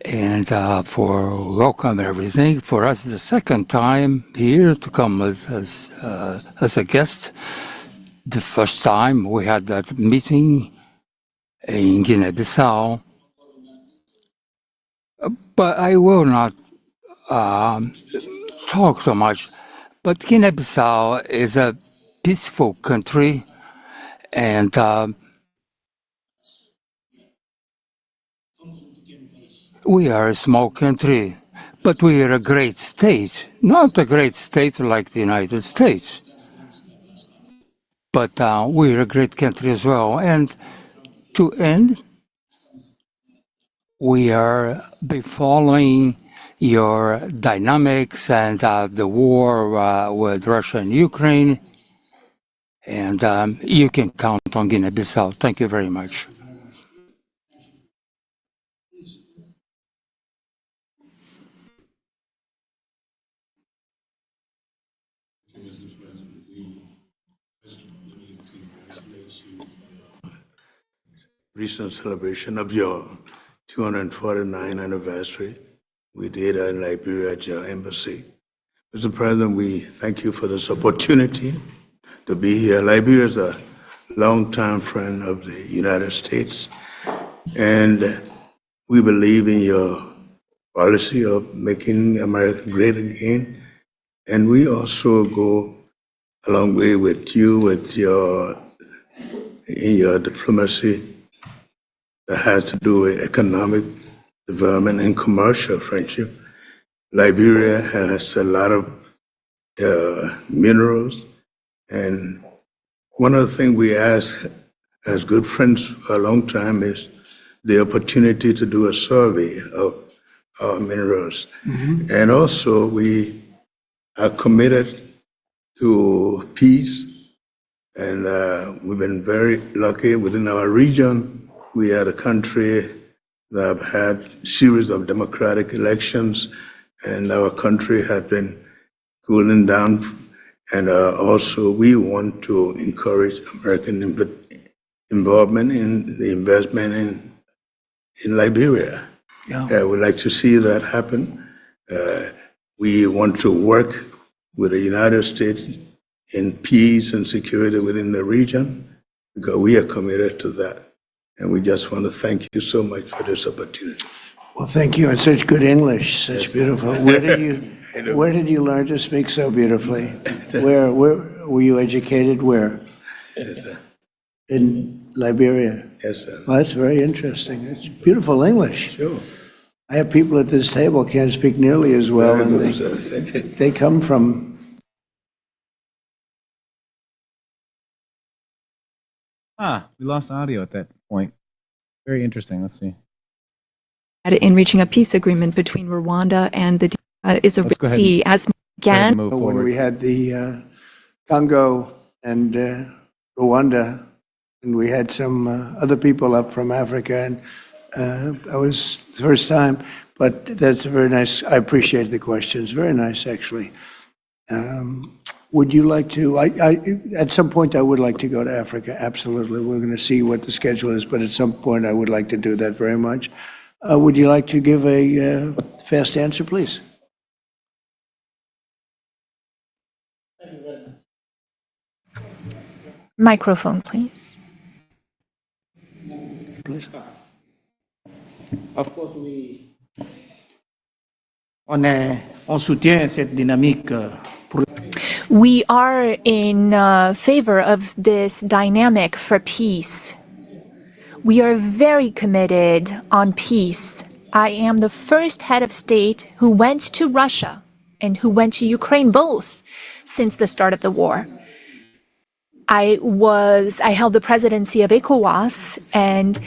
and for welcome everything. For us, it's the second time here to come as a guest. The first time we had that meeting in Guinea-Bissau, but I will not talk so much. But Guinea-Bissau is a peaceful country, and we are a small country, but we are a great state. Not a great state like the United States, but we're a great country as well. And to end, we are be following your dynamics and the war with Russia and Ukraine. And you can count on Guinea-Bissau. Thank you very much. Recent celebration of your 249th anniversary. We did in Liberia at your embassy. Mr. President, we thank you for this opportunity to be here. Liberia is a longtime friend of the United States, and we believe in your policy of making America great again. And we also go a long way with you in your diplomacy that has to do with economic development and commercial friendship. Liberia has a lot of minerals, and one of the things we ask as good friends for a long time is the opportunity to do a survey of our minerals. Mm-hmm. And also we are committed to peace, and we've been very lucky within our region. We are a country that have had series of democratic elections, and our country has been cooling down. And also, we want to encourage American involvement in the investment in Liberia. Yeah. We'd like to see that happen. We want to work with the United States in peace and security within the region, because we are committed to that. And we just want to thank you so much for this opportunity. Well, thank you. And such good English, such beautiful. Where did you learn to speak so beautifully? Where were you educated? Where? In Liberia. Yes, sir. Well, that's very interesting. It's beautiful English. Sure. I have people at this table can't speak nearly as well, and they come from. We lost audio at that point. Very interesting. Let's see. In reaching a peace agreement between Rwanda and the Sea as began. When we had the Congo and Rwanda, and we had some other people up from Africa, and that was the first time. But that's very nice. I appreciate the questions. Very nice, actually. Would you like to, at some point I would like to go to Africa, absolutely. We're going to see what the schedule is, but at some point I would like to do that very much. Would you like to give a fast answer, please? Microphone, please. Please. Of course, on soutient cette dynamique. We are in favor of this dynamic for peace. We are very committed on peace. I am the first head of state who went to Russia and who went to Ukraine, both since the start of the war. I held the presidency of ECOWAS, and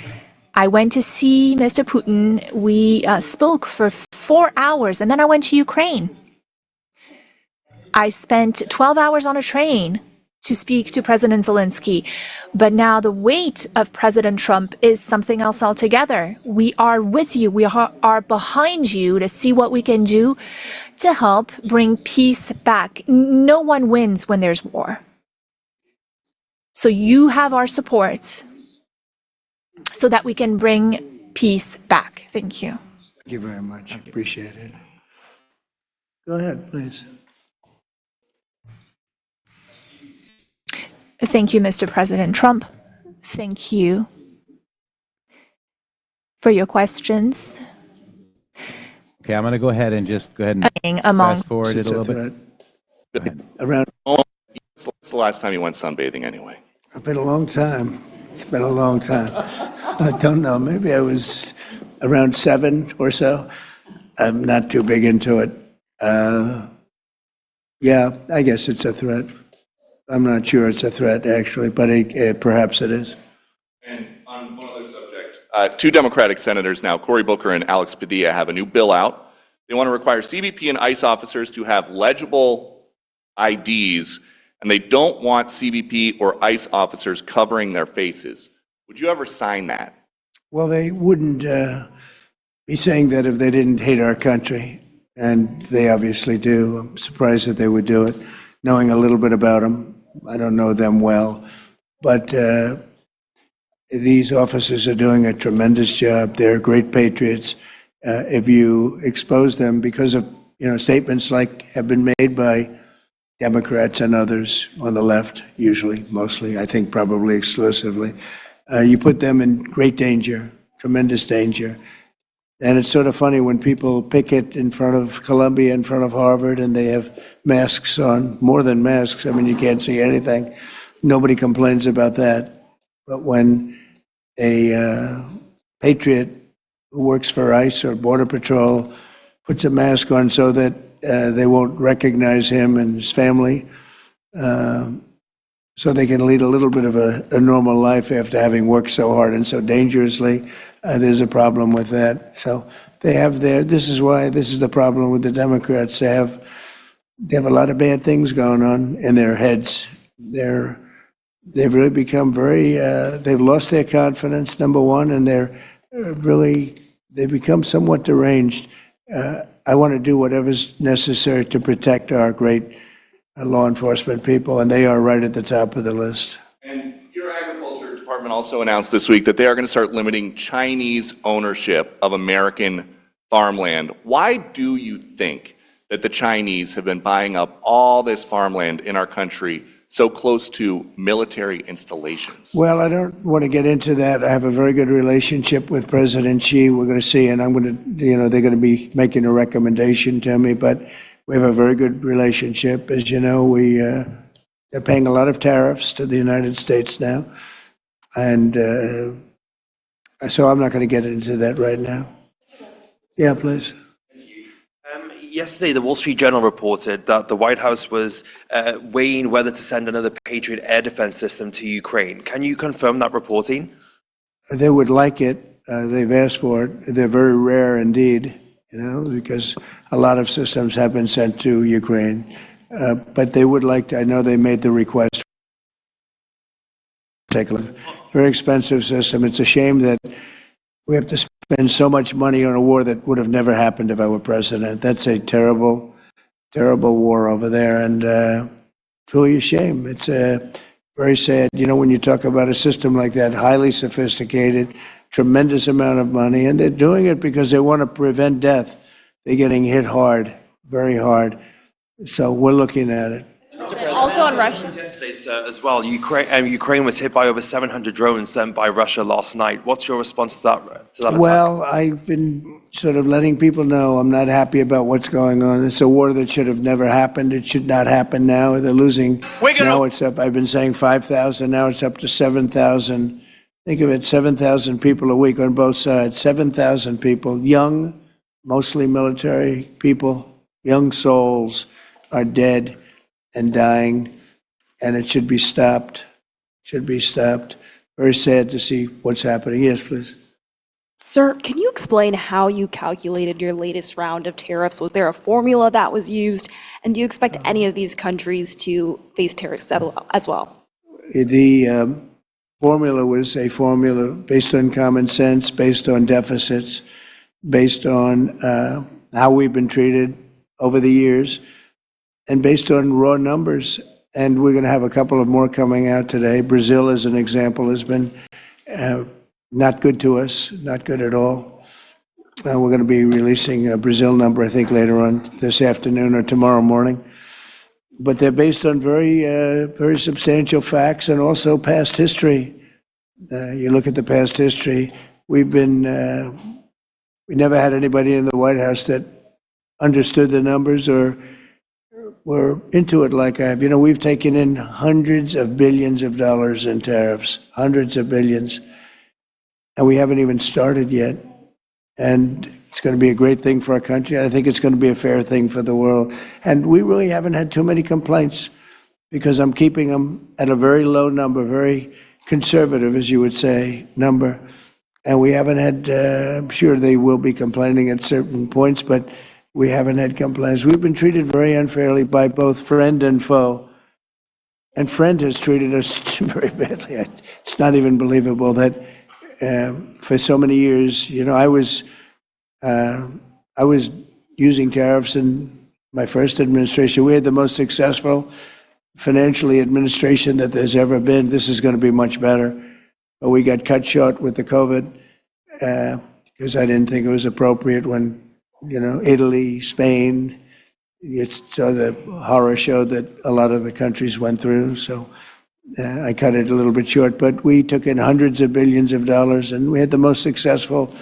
I went to see Mr. Putin. We spoke for 4 hours, and then I went to Ukraine. I spent 12 hours on a train to speak to President Zelensky. But now the weight of President Trump is something else altogether. We are with you. We are behind you to see what we can do to help bring peace back. No one wins when there's war. So you have our support so that we can bring peace back. Thank you. Thank you very much. Appreciate it. Go ahead, please. Thank you, Mr. President Trump. Thank you for your questions. Okay, I'm going to go ahead and fast forward it a little bit. It's the last time you went sunbathing anyway. It's been a long time. It's been a long time. I don't know. Maybe I was around 7 or so. I'm not too big into it. Yeah, I guess it's a threat. I'm not sure it's a threat, actually, but perhaps it is. And on one other subject, 2 Democratic senators now, Cory Booker and Alex Padilla, have a new bill out. They want to require CBP and ICE officers to have legible IDs, and they don't want CBP or ICE officers covering their faces. Would you ever sign that? Well, they wouldn't be saying that if they didn't hate our country, and they obviously do. I'm surprised that they would do it, knowing a little bit about them. I don't know them well, but these officers are doing a tremendous job. They're great patriots. If you expose them because of statements like have been made by Democrats and others on the left, usually, mostly, I think probably exclusively, you put them in great danger, tremendous danger. And it's sort of funny when people picket in front of Columbia, in front of Harvard, and they have masks on, more than masks. I mean, you can't see anything. Nobody complains about that. But when a patriot who works for ICE or Border Patrol puts a mask on so that they won't recognize him and his family, so they can lead a little bit of a normal life after having worked so hard and so dangerously, there's a problem with that. So they have this is the problem with the Democrats. They have a lot of bad things going on in their heads. They've really become they've lost their confidence, number one, and they've become somewhat deranged. I want to do whatever's necessary to protect our great law enforcement people, and they are right at the top of the list. And your agriculture department also announced this week that they are going to start limiting Chinese ownership of American farmland. Why do you think that the Chinese have been buying up all this farmland in our country so close to military installations? Well, I don't want to get into that. I have a very good relationship with President Xi. We're going to see, and I'm going to, they're going to be making a recommendation to me, but we have a very good relationship. As you know, they're paying a lot of tariffs to the United States now. And so I'm not going to get into that right now. Yeah, please. Yesterday, the Wall Street Journal reported that the White House was weighing whether to send another Patriot air defense system to Ukraine. Can you confirm that reporting? They would like it. They've asked for it. They're very rare indeed, because a lot of systems have been sent to Ukraine. But they would like to. I know they made the request. Take a look. Very expensive system. It's a shame that we have to spend so much money on a war that would have never happened if I were president. That's a terrible, terrible war over there, and truly a shame. It's very sad. When you talk about a system like that, highly sophisticated, tremendous amount of money, and they're doing it because they want to prevent death. They're getting hit hard, very hard. So we're looking at it. Also on Russia. Yesterday, sir, as well, Ukraine was hit by over 700 drones sent by Russia last night. What's your response to that attack? Well, I've been sort of letting people know I'm not happy about what's going on. It's a war that should have never happened. It should not happen now. They're losing. Now it's up. I've been saying 5,000. Now it's up to 7,000. Think of it, 7,000 people a week on both sides. 7,000 people, young, mostly military people, young souls are dead and dying, and it should be stopped. should be stopped. Very sad to see what's happening. Yes, please. Sir, can you explain how you calculated your latest round of tariffs? Was there a formula that was used? And do you expect any of these countries to face tariffs as well? The formula was a formula based on common sense, based on deficits, based on how we've been treated over the years, and based on raw numbers. And we're going to have a couple of more coming out today. Brazil, as an example, has been not good to us, not good at all. We're going to be releasing a Brazil number, I think, later on this afternoon or tomorrow morning. But they're based on very substantial facts and also past history. You look at the past history, we never had anybody in the White House that understood the numbers or were into it like I have. You know, we've taken in hundreds of billions of dollars in tariffs, hundreds of billions, and we haven't even started yet. And it's going to be a great thing for our country. I think it's going to be a fair thing for the world. And we really haven't had too many complaints because I'm keeping them at a very low number, very conservative, as you would say, number. And we haven't had, I'm sure they will be complaining at certain points, but we haven't had complaints. We've been treated very unfairly by both friend and foe. And friend has treated us very badly. It's not even believable that for so many years, you know, I was using tariffs in my first administration. We had the most successful financially administration that there's ever been. This is going to be much better. But we got cut short with the COVID because I didn't think it was appropriate when, you know, Italy, Spain, so the horror show that a lot of the countries went through. So I cut it a little bit short, but we took in hundreds of billions of dollars and we had the most successful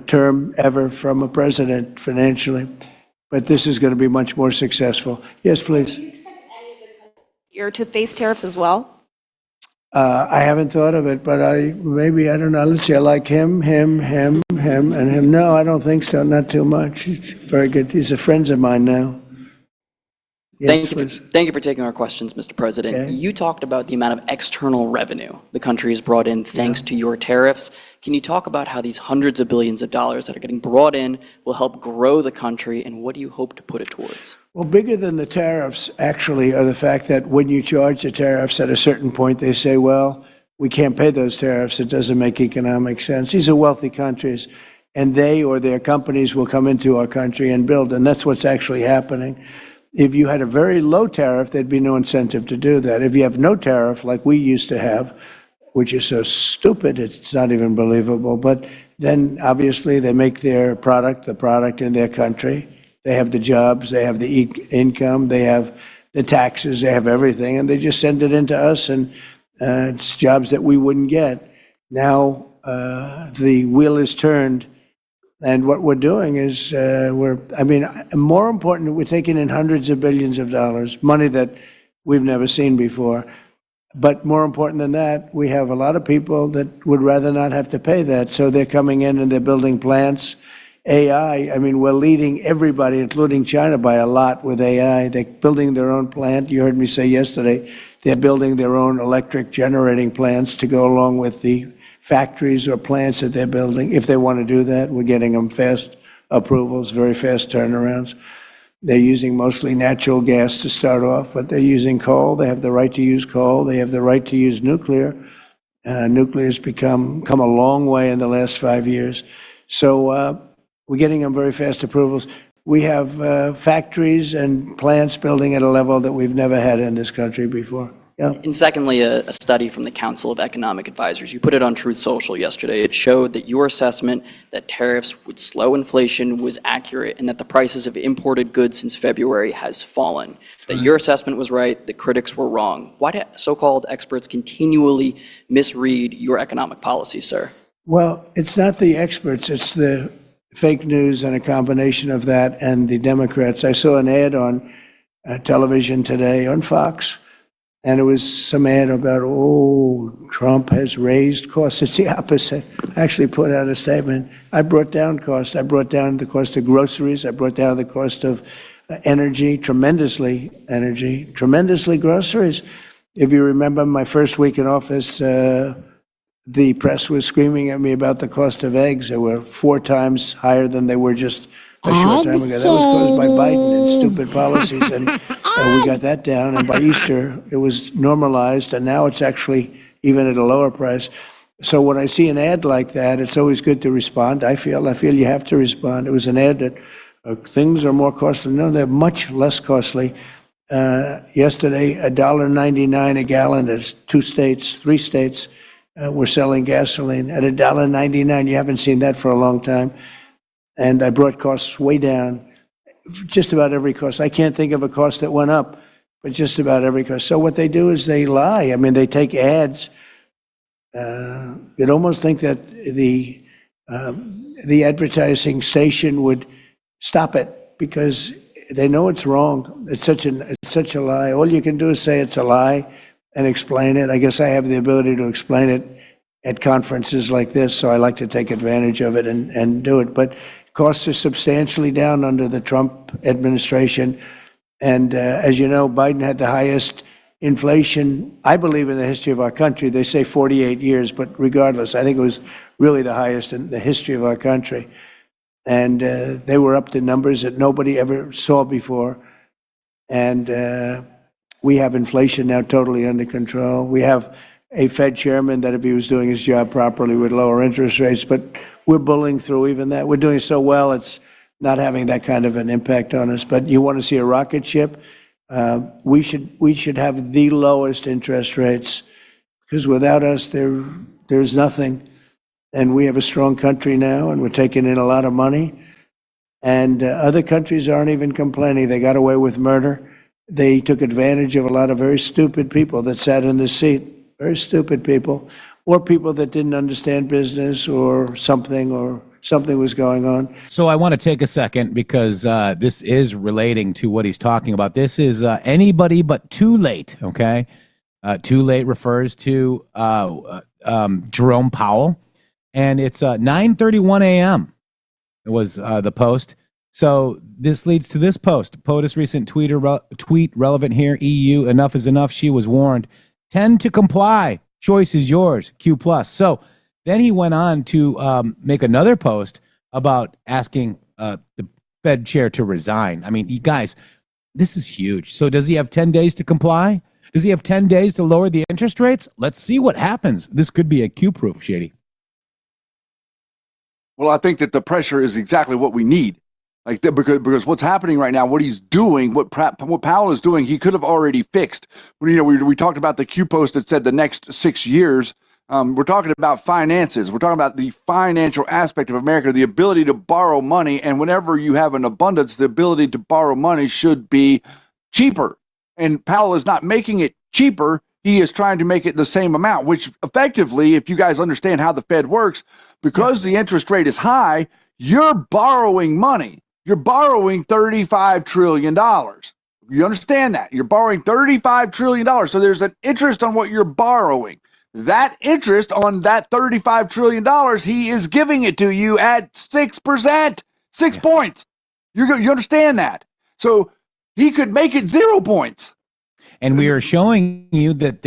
term ever from a president financially. But this is going to be much more successful. Yes, please. You're to face tariffs as well? I haven't thought of it, but I don't know. Let's see, I like him, and him. No, I don't think so, not too much. He's very good. He's a friend of mine now. Yes, Thank you for taking our questions, Mr. President. Okay. You talked about the amount of external revenue the country has brought in thanks to your tariffs. Can you talk about how these hundreds of billions of dollars that are getting brought in will help grow the country, and what do you hope to put it towards? Well, bigger than the tariffs, actually, are the fact that when you charge the tariffs at a certain point, they say, well, we can't pay those tariffs. It doesn't make economic sense. These are wealthy countries, and they or their companies will come into our country and build, and that's what's actually happening. If you had a very low tariff, there'd be no incentive to do that. If you have no tariff, like we used to have, which is so stupid, it's not even believable, but then obviously they make their product, the product in their country. They have the jobs, they have the income, they have the taxes, they have everything, and they just send it into us, and it's jobs that we wouldn't get. Now the wheel is turned. And what we're doing is more important, we're taking in hundreds of billions of dollars, money that we've never seen before. But more important than that, we have a lot of people that would rather not have to pay that. So they're coming in and they're building plants. AI, we're leading everybody, including China, by a lot with AI. They're building their own plant. You heard me say yesterday, they're building their own electric generating plants to go along with the factories or plants that they're building. If they want to do that, we're getting them fast approvals, very fast turnarounds. They're using mostly natural gas to start off, but they're using coal. They have the right to use coal. They have the right to use nuclear. Nuclear has come a long way in the last 5 years. So we're getting them very fast approvals. We have factories and plants building at a level that we've never had in this country before. Yeah. And secondly, a study from the Council of Economic Advisors. You put it on Truth Social yesterday. It showed that your assessment that tariffs would slow inflation was accurate, and that the prices of imported goods since February has fallen. That your assessment was right, the critics were wrong. Why do so-called experts continually misread your economic policy, sir? Well, it's not the experts, it's the fake news and a combination of that and the Democrats. I saw an ad on television today on Fox, and it was some ad about, Trump has raised costs. It's the opposite. I actually put out a statement. I brought down costs. I brought down the cost of groceries. I brought down the cost of tremendously groceries. If you remember my first week in office, the press was screaming at me about the cost of eggs. They were 4 times higher than they were just a short time ago. That was caused by Biden and stupid policies, and we got that down. And by Easter, it was normalized, and now it's actually even at a lower price. So when I see an ad like that, it's always good to respond. I feel you have to respond. It was an ad that things are more costly. No, they're much less costly. Yesterday, $1.99 a gallon. There's 2 states, 3 states were selling gasoline at $1.99. You haven't seen that for a long time. And I brought costs way down. Just about every cost. I can't think of a cost that went up, but just about every cost. So what they do is they lie. I mean, they take ads. You'd almost think that the advertising station would stop it because they know it's wrong. It's such a lie. All you can do is say it's a lie and explain it. I guess I have the ability to explain it at conferences like this, so I like to take advantage of it and do it. But costs are substantially down under the Trump administration. And as you know, Biden had the highest inflation, I believe, in the history of our country. They say 48 years, but regardless, I think it was really the highest in the history of our country. And they were up to numbers that nobody ever saw before. And we have inflation now totally under control. We have a Fed chairman that, if he was doing his job properly, would lower interest rates, but we're bullying through even that. We're doing so well, it's not having that kind of an impact on us. But you want to see a rocket ship? We should have the lowest interest rates, because without us, there's nothing. And we have a strong country now, and we're taking in a lot of money. And other countries aren't even complaining. They got away with murder. They took advantage of a lot of very stupid people that sat in the seat, very stupid people, or people that didn't understand business or something was going on. So I want to take a second because this is relating to what he's talking about. This is anybody but too late, okay? Too late refers to Jerome Powell, and it's 9:31 a.m. It was the post. So this leads to this post. POTUS recent tweet relevant here. EU, enough is enough. She was warned. Tend to comply. Choice is yours. Q+. So then he went on to make another post about asking the Fed chair to resign. I mean, you guys, this is huge. So does he have 10 days to comply? Does he have 10 days to lower the interest rates? Let's see what happens. This could be a Q-proof, Shady. Well, I think that the pressure is exactly what we need. Like, because what's happening right now, what he's doing, what Powell is doing, he could have already fixed. We talked about the Q post that said the next 6 years. We're talking about finances. We're talking about the financial aspect of America, the ability to borrow money. And whenever you have an abundance, the ability to borrow money should be cheaper. And Powell is not making it cheaper. He is trying to make it the same amount, which effectively, if you guys understand how the Fed works, because the interest rate is high, you're borrowing money. You're borrowing $35 trillion. You understand that? You're borrowing $35 trillion. So there's an interest on what you're borrowing. That interest on that $35 trillion, he is giving it to you at 6%, 6 points. You understand that? So he could make it 0 points. And we are showing you that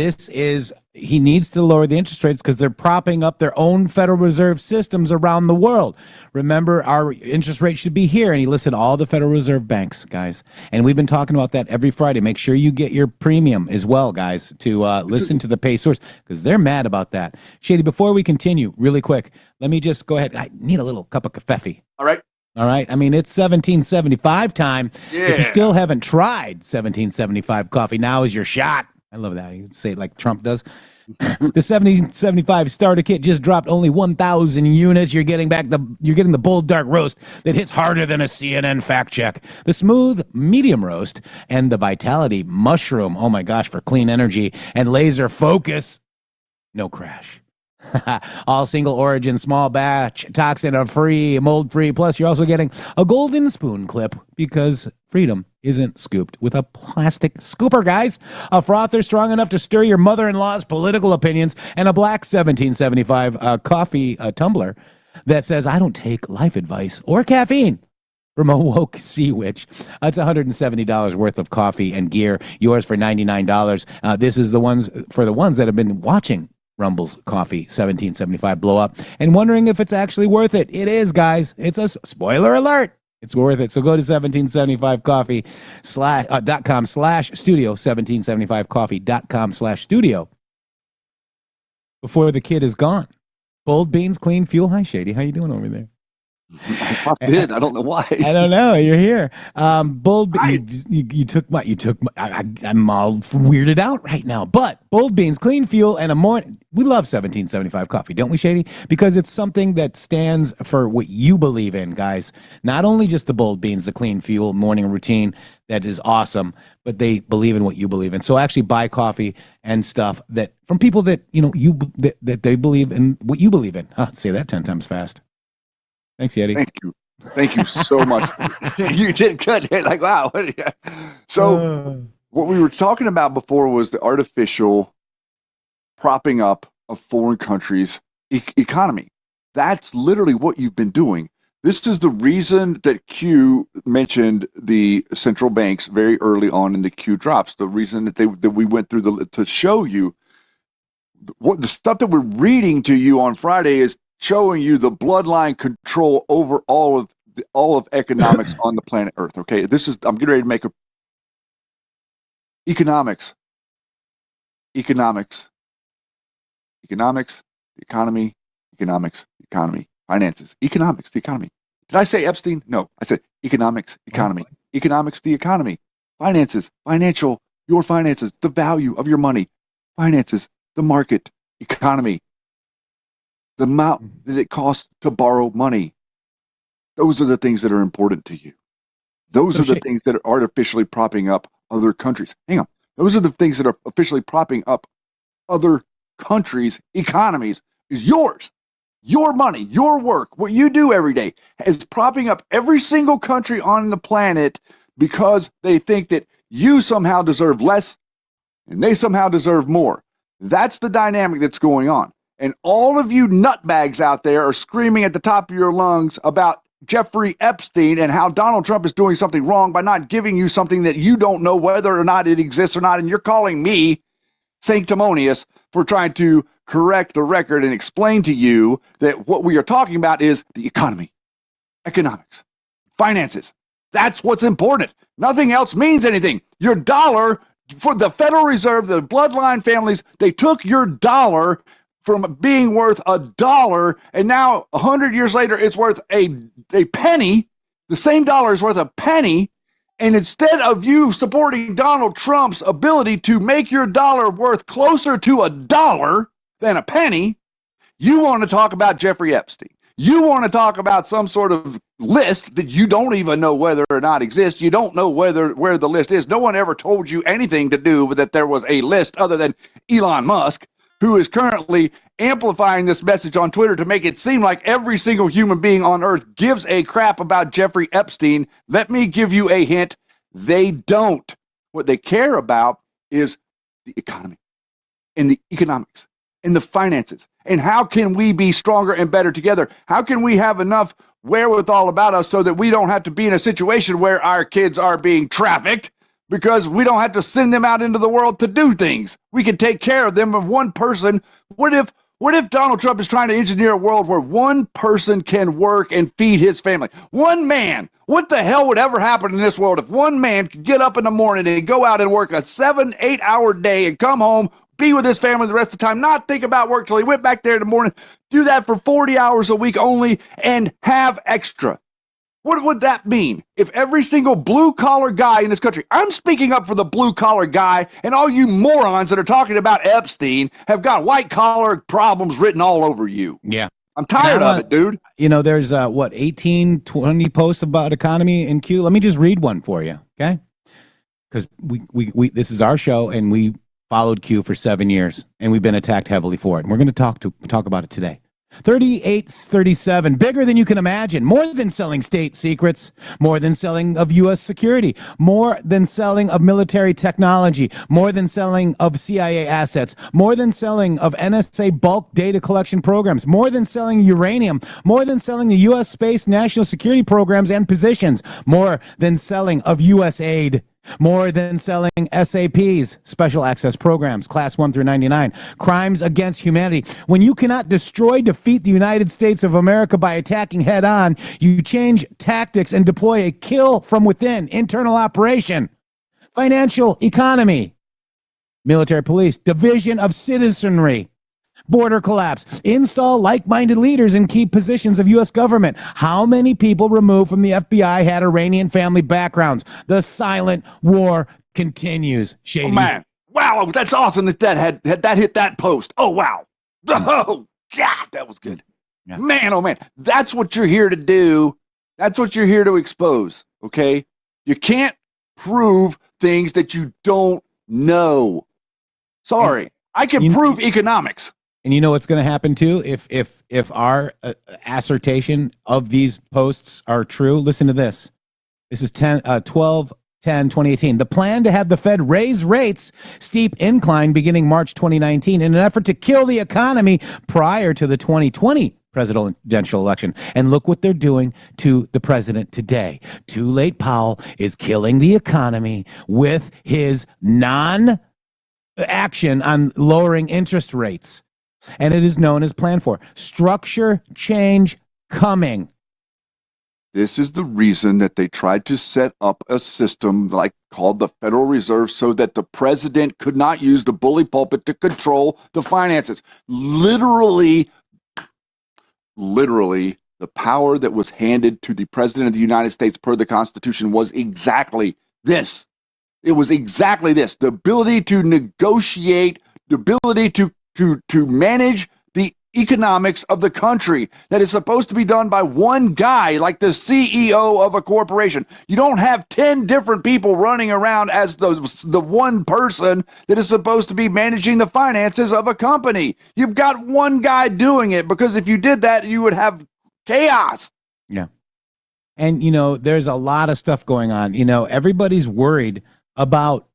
he needs to lower the interest rates because they're propping up their own Federal Reserve systems around the world. Remember, our interest rate should be here. And he listed all the Federal Reserve banks, guys. And we've been talking about that every Friday. Make sure you get your premium as well, guys, to listen to the pay source, because they're mad about that. Shady, before we continue, really quick, let me just go ahead. I need a little cup of coffee. All right. All right. I mean, it's 1775 time. Yeah. If you still haven't tried 1775 coffee, now is your shot. I love that. You can say it like Trump does. The 1775 starter kit just dropped only 1,000 units. You're getting the bold dark roast that hits harder than a CNN fact check. The smooth medium roast and the vitality mushroom. Oh my gosh, for clean energy and laser focus. No crash. All single origin, small batch, toxin free, mold free. Plus, you're also getting a golden spoon clip because freedom isn't scooped with a plastic scooper, guys. A frother strong enough to stir your mother-in-law's political opinions, and a black 1775 coffee tumbler that says, I don't take life advice or caffeine. from a woke sea witch. That's $170 worth of coffee and gear. Yours for $99. This is the ones for the ones that have been watching Rumble's Coffee 1775 blow up and wondering if it's actually worth it. It is, guys. It's a spoiler alert. It's worth it. So go to 1775coffee.com/studio, 1775coffee.com/studio before the kid is gone. Bold beans, clean fuel. Hi, Shady. How you doing over there? I did. I don't know why. I don't know. You're here. Bold. You took my. I'm all weirded out right now. But bold beans, clean fuel, and a morning. We love 1775 coffee, don't we, Shady? Because it's something that stands for what you believe in, guys. Not only just the bold beans, the clean fuel morning routine that is awesome, but they believe in what you believe in. So actually, buy coffee and stuff that from people that that they believe in what you believe in. Say that 10 times fast. Thanks, Yeti. Thank you so much. You did good. Like, wow. So what we were talking about before was the artificial propping up of foreign countries' economy. That's literally what you've been doing. This is the reason that Q mentioned the central banks very early on in the Q drops. The reason that we went through to show you what the stuff that we're reading to you on Friday is showing you the bloodline control over all of economics on the planet Earth. Okay, I'm getting ready to make economics, the economy, finances, economics, the economy. Did I say Epstein? No, I said economics, economy, economics, the economy, finances, your finances, the value of your money, finances, the market, economy, the amount that it costs to borrow money. Those are the things that are important to you. Those are the things that are artificially propping up other countries. Hang on. Those are the things that are officially propping up other countries' economies is yours. Your money, your work, what you do every day is propping up every single country on the planet because they think that you somehow deserve less and they somehow deserve more. That's the dynamic that's going on. And all of you nutbags out there are screaming at the top of your lungs about Jeffrey Epstein and how Donald Trump is doing something wrong by not giving you something that you don't know whether or not it exists or not. And you're calling me sanctimonious for trying to correct the record and explain to you that what we are talking about is the economy, economics, finances. That's what's important. Nothing else means anything. Your dollar, for the Federal Reserve, the bloodline families, they took your dollar from being worth $1, and now 100 years later, it's worth a penny. The same dollar is worth a penny. And instead of you supporting Donald Trump's ability to make your dollar worth closer to $1 than a penny, you want to talk about Jeffrey Epstein. You want to talk about some sort of list that you don't even know whether or not exists. You don't know where the list is. No one ever told you anything to do with that there was a list other than Elon Musk, who is currently amplifying this message on Twitter to make it seem like every single human being on Earth gives a crap about Jeffrey Epstein. Let me give you a hint. They don't. What they care about is the economy and the economics and the finances. And how can we be stronger and better together? How can we have enough wherewithal about us so that we don't have to be in a situation where our kids are being trafficked because we don't have to send them out into the world to do things? We can take care of them of one person. What if Donald Trump is trying to engineer a world where one person can work and feed his family? One man. What the hell would ever happen in this world if one man could get up in the morning and go out and work a 7-8 hour day and come home, be with his family the rest of the time, not think about work till he went back there in the morning, do that for 40 hours a week only, and have extra? What would that mean if every single blue-collar guy in this country, I'm speaking up for the blue-collar guy, and all you morons that are talking about Epstein have got white-collar problems written all over you. Yeah. I'm tired of it, dude. You know, there's 18, 20 posts about economy in Q. Let me just read one for you, okay? Because we this is our show, and we followed Q for 7 years, and we've been attacked heavily for it. And we're going to talk about it today. 3837, bigger than you can imagine, more than selling state secrets, more than selling of U.S. security, more than selling of military technology, more than selling of CIA assets, more than selling of NSA bulk data collection programs, more than selling uranium, more than selling the U.S. space national security programs and positions, more than selling of U.S. aid, more than selling SAPs, special access programs, class 1 through 99, crimes against humanity. When you cannot destroy, defeat the United States of America by attacking head on, you change tactics and deploy a kill from within, internal operation, financial economy, military police, division of citizenry, border collapse, install like-minded leaders in key positions of U.S. government. How many people removed from the FBI had Iranian family backgrounds? The silent war continues. Shady. Oh, man. Wow, that's awesome that had that hit that post. Oh, wow. Oh, God, that was good. Yeah. Man, oh, man. That's what you're here to do. That's what you're here to expose, okay? You can't prove things that you don't know. Sorry. I can prove economics. And you know what's going to happen too if our assertion of these posts are true? Listen to this. This is 12/10/2018. The plan to have the Fed raise rates, steep incline beginning March 2019 in an effort to kill the economy prior to the 2020 presidential election. And look what they're doing to the president today. Too late Powell is killing the economy with his non-action on lowering interest rates. And it is known as Plan 4. Structure change coming. This is the reason that they tried to set up a system called the Federal Reserve so that the president could not use the bully pulpit to control the finances. Literally, the power that was handed to the president of the United States per the Constitution was exactly this. It was exactly this. The ability to negotiate, the ability to manage the economics of the country that is supposed to be done by one guy, like the CEO of a corporation. You don't have 10 different people running around as the one person that is supposed to be managing the finances of a company. You've got one guy doing it, because if you did that, you would have chaos. Yeah. And, there's a lot of stuff going on. Everybody's worried about,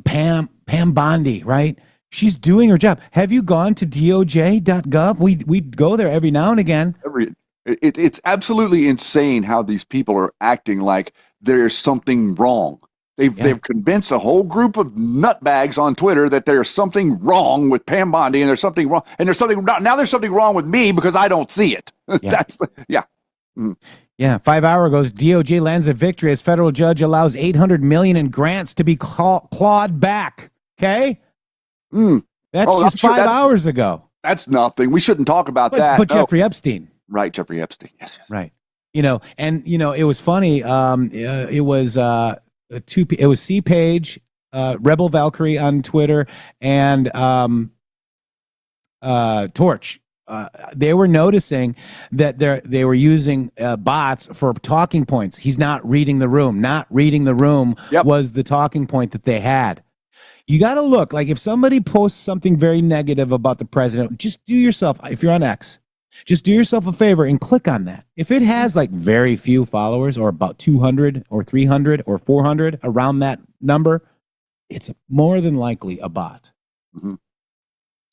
Pam Bondi, right? She's doing her job. Have you gone to DOJ.gov? We go there every now and again. It's absolutely insane how these people are acting like there's something wrong. They've convinced a whole group of nutbags on Twitter that there's something wrong with Pam Bondi, and there's something wrong, and there's something wrong with me because I don't see it. Yeah. 5 hours ago, DOJ lands a victory as federal judge allows $800 million in grants to be clawed back. Okay. That's just 5 hours ago. That's nothing. We shouldn't talk about that. But Jeffrey Epstein. Right, Jeffrey Epstein. Yes. Right. It was funny. It was C Page, Rebel Valkyrie on Twitter, and Torch. They were noticing that they were using bots for talking points. He's not reading the room. Not reading the room was the talking point that they had. You got to look, like if somebody posts something very negative about the president, just do yourself, if you're on X, just do yourself a favor and click on that. If it has very few followers, or about 200 or 300 or 400 around that number, it's more than likely a bot. Mm-hmm.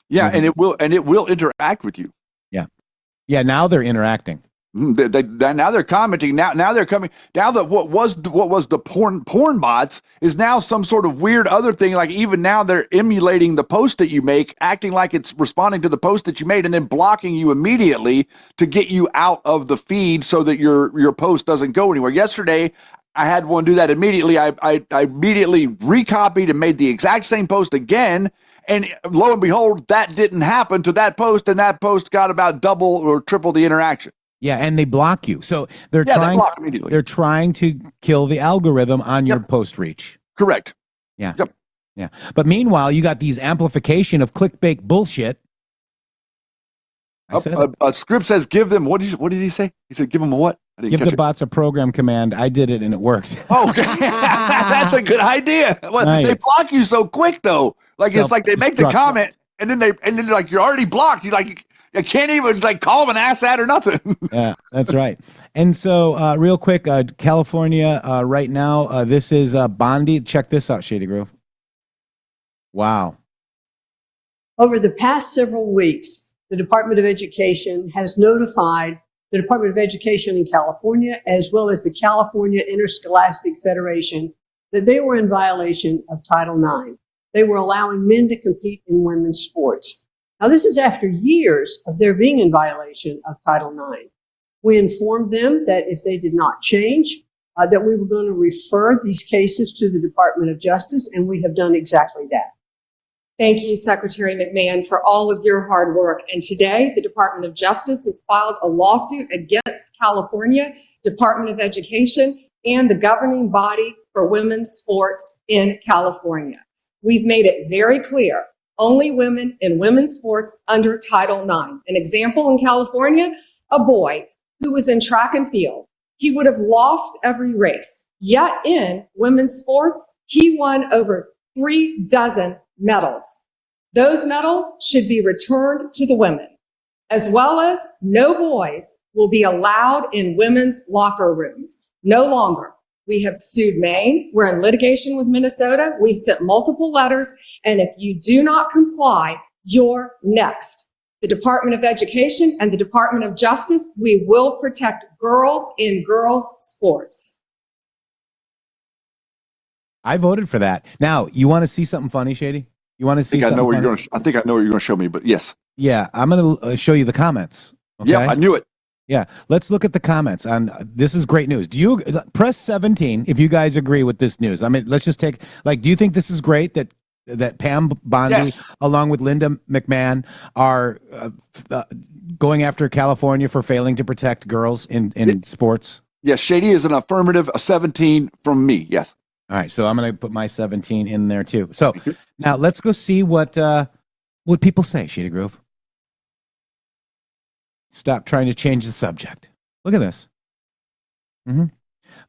Yeah, and it will interact with you. Yeah. Now they're interacting. Now they're commenting. Now they're coming. Now that what was the porn bots is now some sort of weird other thing. Like even now they're emulating the post that you make, acting like it's responding to the post that you made, and then blocking you immediately to get you out of the feed so that your post doesn't go anywhere. Yesterday, I had one do that immediately. I immediately recopied and made the exact same post again. And lo and behold, that didn't happen to that post, and that post got about double or triple the interaction. Yeah, and they block you. So they're they block immediately. They're trying to kill the algorithm on your post reach. Correct. Yeah. Yep. Yeah. But meanwhile, you got these amplification of clickbait bullshit. A script says give them, what did he say? He said give them a what? Give the bots a program command. I did it and it worked. Oh, okay. That's a good idea. Well, Nice. They block you so quick though. Like it's like they make the comment and then you're already blocked. You can't even like call him an asshat or nothing. Yeah, that's right. And so, real quick, California, right now, this is Bondi. Check this out, Shady Grove. Wow. Over the past several weeks, the Department of Education has notified the Department of Education in California, as well as the California Interscholastic Federation, that they were in violation of Title IX. They were allowing men to compete in women's sports. Now, this is after years of their being in violation of Title IX. We informed them that if they did not change, that we were going to refer these cases to the Department of Justice, and we have done exactly that. Thank you, Secretary McMahon, for all of your hard work. And today, the Department of Justice has filed a lawsuit against California Department of Education and the governing body for women's sports in California. We've made it very clear, only women in women's sports under Title IX. An example in California, a boy who was in track and field. He would have lost every race. Yet in women's sports, he won over 36 medals. Those medals should be returned to the women, as well as no boys will be allowed in women's locker rooms. No longer. We have sued Maine. We're in litigation with Minnesota. We've sent multiple letters. And if you do not comply, you're next. The Department of Education and the Department of Justice, we will protect girls in girls' sports. I voted for that. Now, you want to see something funny, Shady? You want to see something funny? I think I know what you're going to show me, but yes. Yeah, I'm going to show you the comments. Okay? Yeah, I knew it. Yeah, let's look at the comments. This is great news. Do you press 17 if you guys agree with this news? I mean, let's just take do you think this is great that Pam Bondi, yes, along with Linda McMahon, are going after California for failing to protect girls in sports? Yes, Shady is an affirmative, a 17 from me. Yes. All right, so I'm going to put my 17 in there too. So now let's go see what people say, Shady Grove. Stop trying to change the subject. Look at this. Mm-hmm.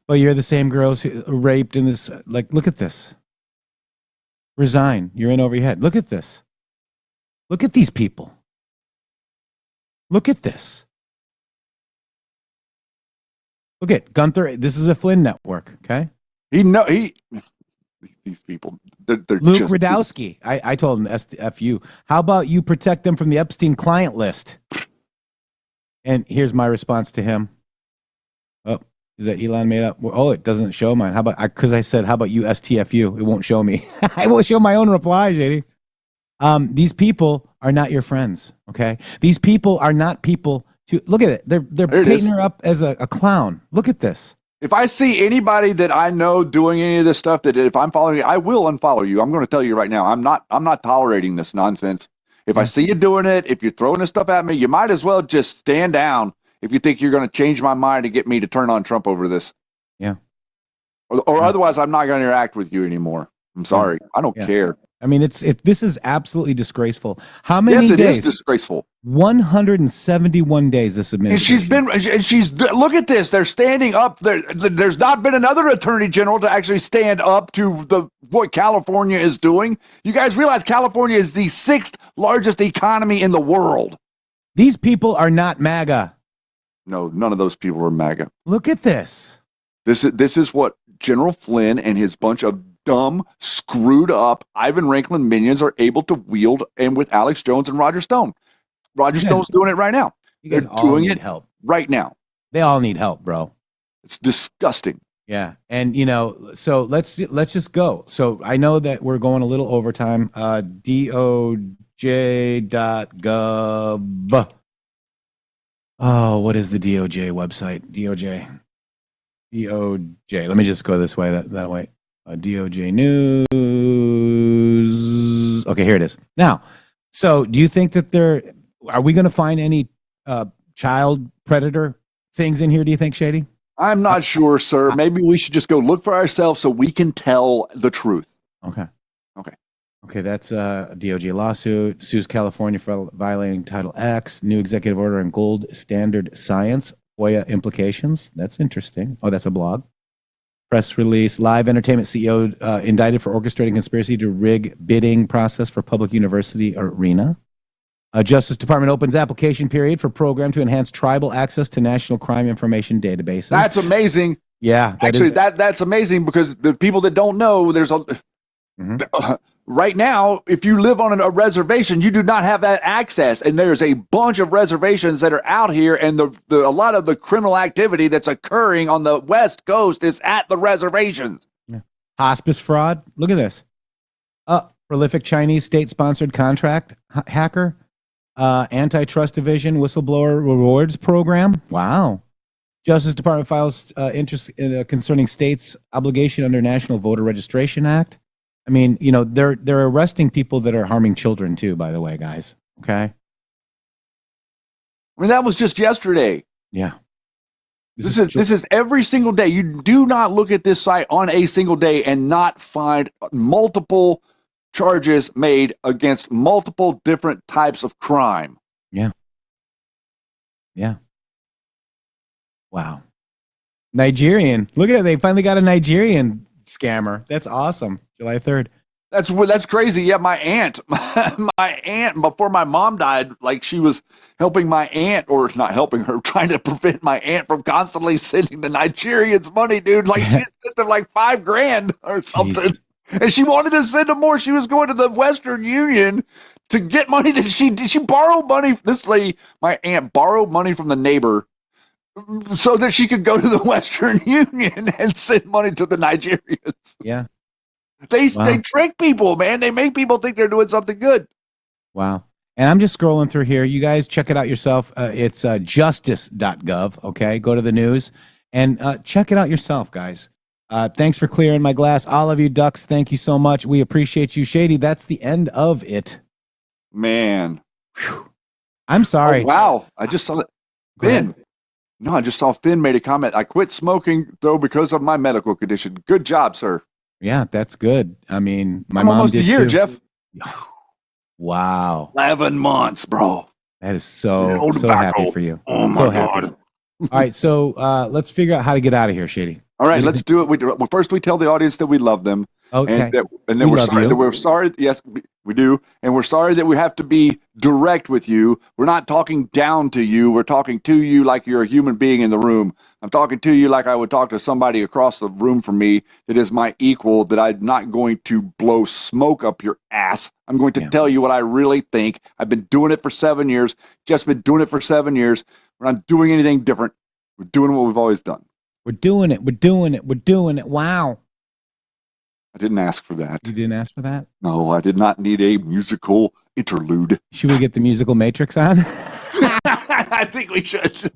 But you're the same girls who raped in this. Look at this. Resign. You're in over your head. Look at this. Look at these people. Look at this. Look at Gunther. This is a Flynn network. Okay. These people. They're Luke Radowski. I told him SFU. How about you protect them from the Epstein client list? And here's my response to him. Oh, is that Elon made up? Oh, it doesn't show mine. How about, because I said, how about you STFU? It won't show me. I will show my own reply, JD. These people are not your friends, okay? These people are not people to, look at it. They're painting her up as a clown. Look at this. If I see anybody that I know doing any of this stuff, that if I'm following you, I will unfollow you. I'm going to tell you right now, I'm not tolerating this nonsense. If I see you doing it, if you're throwing this stuff at me, you might as well just stand down if you think you're going to change my mind to get me to turn on Trump over this. Yeah. Or otherwise, I'm not going to interact with you anymore. I'm sorry. I don't care. I mean, this is absolutely disgraceful. How many days? Yes, it is disgraceful. 171 days this administration. And she's look at this. They're standing up. There's not been another attorney general to actually stand up to what California is doing. You guys realize California is the 6th largest economy in the world. These people are not MAGA. No, none of those people are MAGA. Look at this. This is what General Flynn and his bunch of dumb, screwed up Ivan Ranklin minions are able to wield, and with Alex Jones and Roger Stone. Roger Stone's doing it right now. They're doing it right now. They all need help, bro. It's disgusting. Yeah. And, so let's just go. So I know that we're going a little overtime. DOJ.gov. Oh, what is the DOJ website? DOJ. Let me just go this way, that way. DOJ News. Okay, here it is. Now, so do you think that are we going to find any child predator things in here, do you think, Shady? I'm not sure, sir. Maybe we should just go look for ourselves so we can tell the truth. Okay, that's a DOJ lawsuit. Sues California for violating Title X. New executive order on gold standard science. FOIA implications. That's interesting. Oh, that's a blog. Press release. Live Entertainment CEO indicted for orchestrating conspiracy to rig bidding process for public university arena. Justice Department opens application period for program to enhance tribal access to national crime information databases. That's amazing. Yeah, that's amazing because the people that don't know, there's a right now, if you live on a reservation, you do not have that access, and there's a bunch of reservations that are out here, and a lot of the criminal activity that's occurring on the West Coast is at the reservations. Hospice fraud. Look at this. Prolific Chinese state-sponsored contract hacker. Antitrust division whistleblower rewards program. Wow. Justice Department files interest concerning states' obligation under National Voter Registration Act. I mean, they're arresting people that are harming children too, by the way, guys. Okay. I mean, that was just yesterday. Yeah. This is every single day. You do not look at this site on a single day and not find multiple charges made against multiple different types of crime. Yeah. Yeah. Wow. Nigerian. Look at it. They finally got a Nigerian scammer. That's awesome. July 3rd. That's crazy. Yeah, my aunt, before my mom died, like she was helping my aunt, or not helping her, trying to prevent my aunt from constantly sending the Nigerians money, dude. Like she sent them like $5,000 or something. Jeez. And she wanted to send them more. She was going to the Western Union to get money that she borrowed money. This lady, my aunt, borrowed money from the neighbor so that she could go to the Western Union and send money to the Nigerians. Yeah. They trick people, man. They make people think they're doing something good. Wow. And I'm just scrolling through here. You guys check it out yourself. It's justice.gov. Okay. Go to the news and check it out yourself, guys. Thanks for clearing my glass. All of you ducks, thank you so much. We appreciate you. Shady, that's the end of it. Man. Whew. I'm sorry. Oh, wow. I just saw that. Finn. No, I just saw Finn made a comment. I quit smoking, though, because of my medical condition. Good job, sir. Yeah, that's good. I mean, my I'm mom almost did a year, too. Jeff. Wow. 11 months, bro. That is so Old tobacco. happy for you. Oh, my so God. happy. All right, so let's figure out how to get out of here, Shady. All right, let's do it. First, we tell the audience that we love them. Okay. And then we're sorry. Yes, we do. And we're sorry that we have to be direct with you. We're not talking down to you. We're talking to you like you're a human being in the room. I'm talking to you like I would talk to somebody across the room from me that is my equal, that I'm not going to blow smoke up your ass. I'm going to tell you what I really think. I've been doing it for 7 years. Jeff's been doing it for 7 years. We're not doing anything different. We're doing what we've always done. We're doing it. We're doing it. We're doing it. Wow. I didn't ask for that. You didn't ask for that? No, I did not need a musical interlude. Should we get the musical Matrix on? I think we should.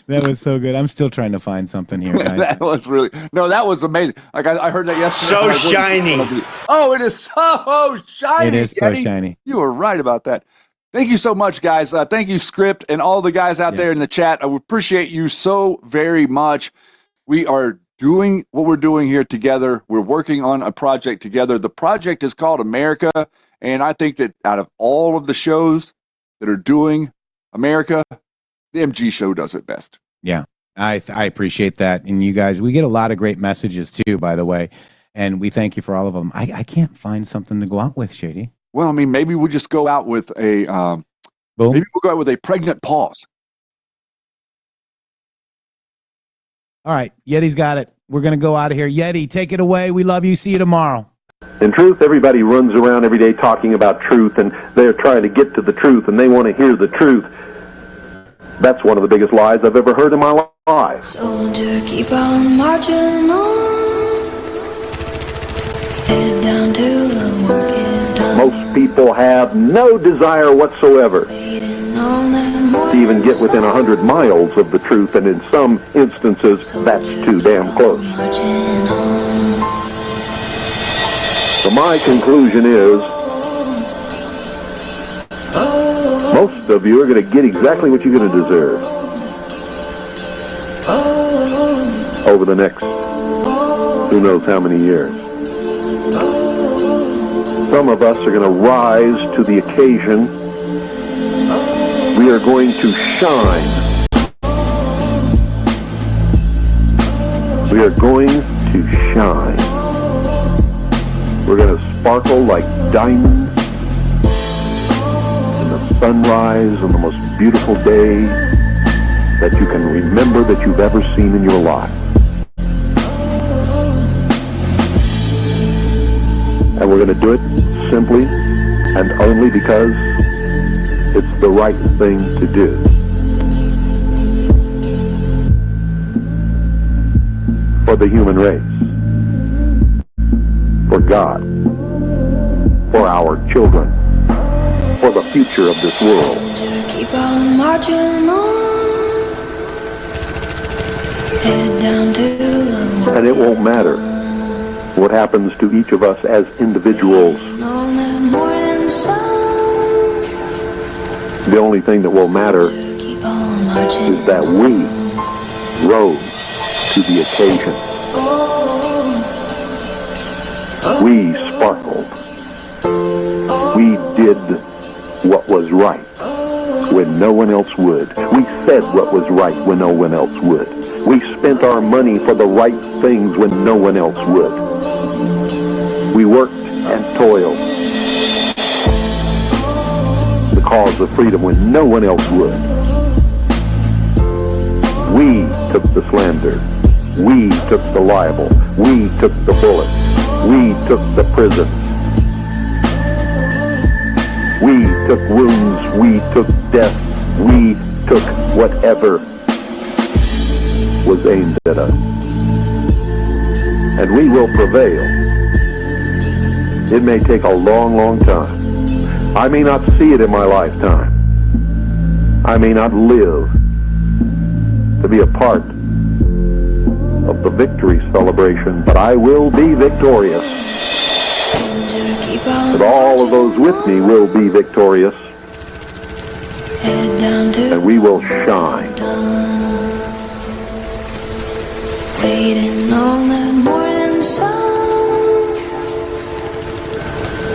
That was so good. I'm still trying to find something here, guys. That was amazing. Like I heard that yesterday. So shiny. Oh, it is so shiny. It is so shiny. You were right about that. Thank you so much, guys. Thank you, Script, and all the guys out there in the chat. I appreciate you so very much. We are doing what we're doing here together. We're working on a project together. The project is called America, and I think that out of all of the shows that are doing America, the MG show does it best. Yeah, I appreciate that. And you guys, we get a lot of great messages too, by the way, and we thank you for all of them. I can't find something to go out with, Shady. Well, I mean, maybe we'll just go out with a maybe we'll go out with a pregnant pause. All right, Yeti's got it. We're going to go out of here. Yeti, take it away. We love you. See you tomorrow. In truth, everybody runs around every day talking about truth, and they're trying to get to the truth, and they want to hear the truth. That's one of the biggest lies I've ever heard in my life. Soldier, keep on marching on. Head down till the work is done. Most people have no desire whatsoever to even get within 100 miles of the truth, and in some instances, that's too damn close. So my conclusion is, most of you are going to get exactly what you're going to deserve over the next who knows how many years. Some of us are going to rise to the occasion. We are going to shine. We are going to shine. We're going to sparkle like diamonds in the sunrise on the most beautiful day that you can remember that you've ever seen in your life. And we're going to do it simply and only because it's the right thing to do. For the human race. For God. For our children. For the future of this world. Keep on marching on. Head down to the And it won't matter what happens to each of us as individuals. on that morning sun. The only thing that will matter Keep on marching. is that we rose to the occasion. We sparkled. We did what was right when no one else would. We said what was right when no one else would. We spent our money for the right things when no one else would. We worked and toiled the cause of freedom when no one else would. We took the slander. We took the libel. We took the bullets. We took the prisons. We took wounds. We took death. We took whatever was aimed at us. And we will prevail. It may take a long, long time. I may not see it in my lifetime. I may not live to be a part of the victory celebration, but I will be victorious. And all of those with me will be victorious. And we will shine. Waiting on that morning sun.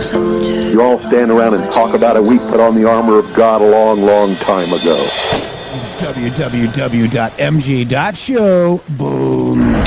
Soldier. You all stand around and talk about it. We put on the armor of God a long, long time ago. www.mg.show. Boom.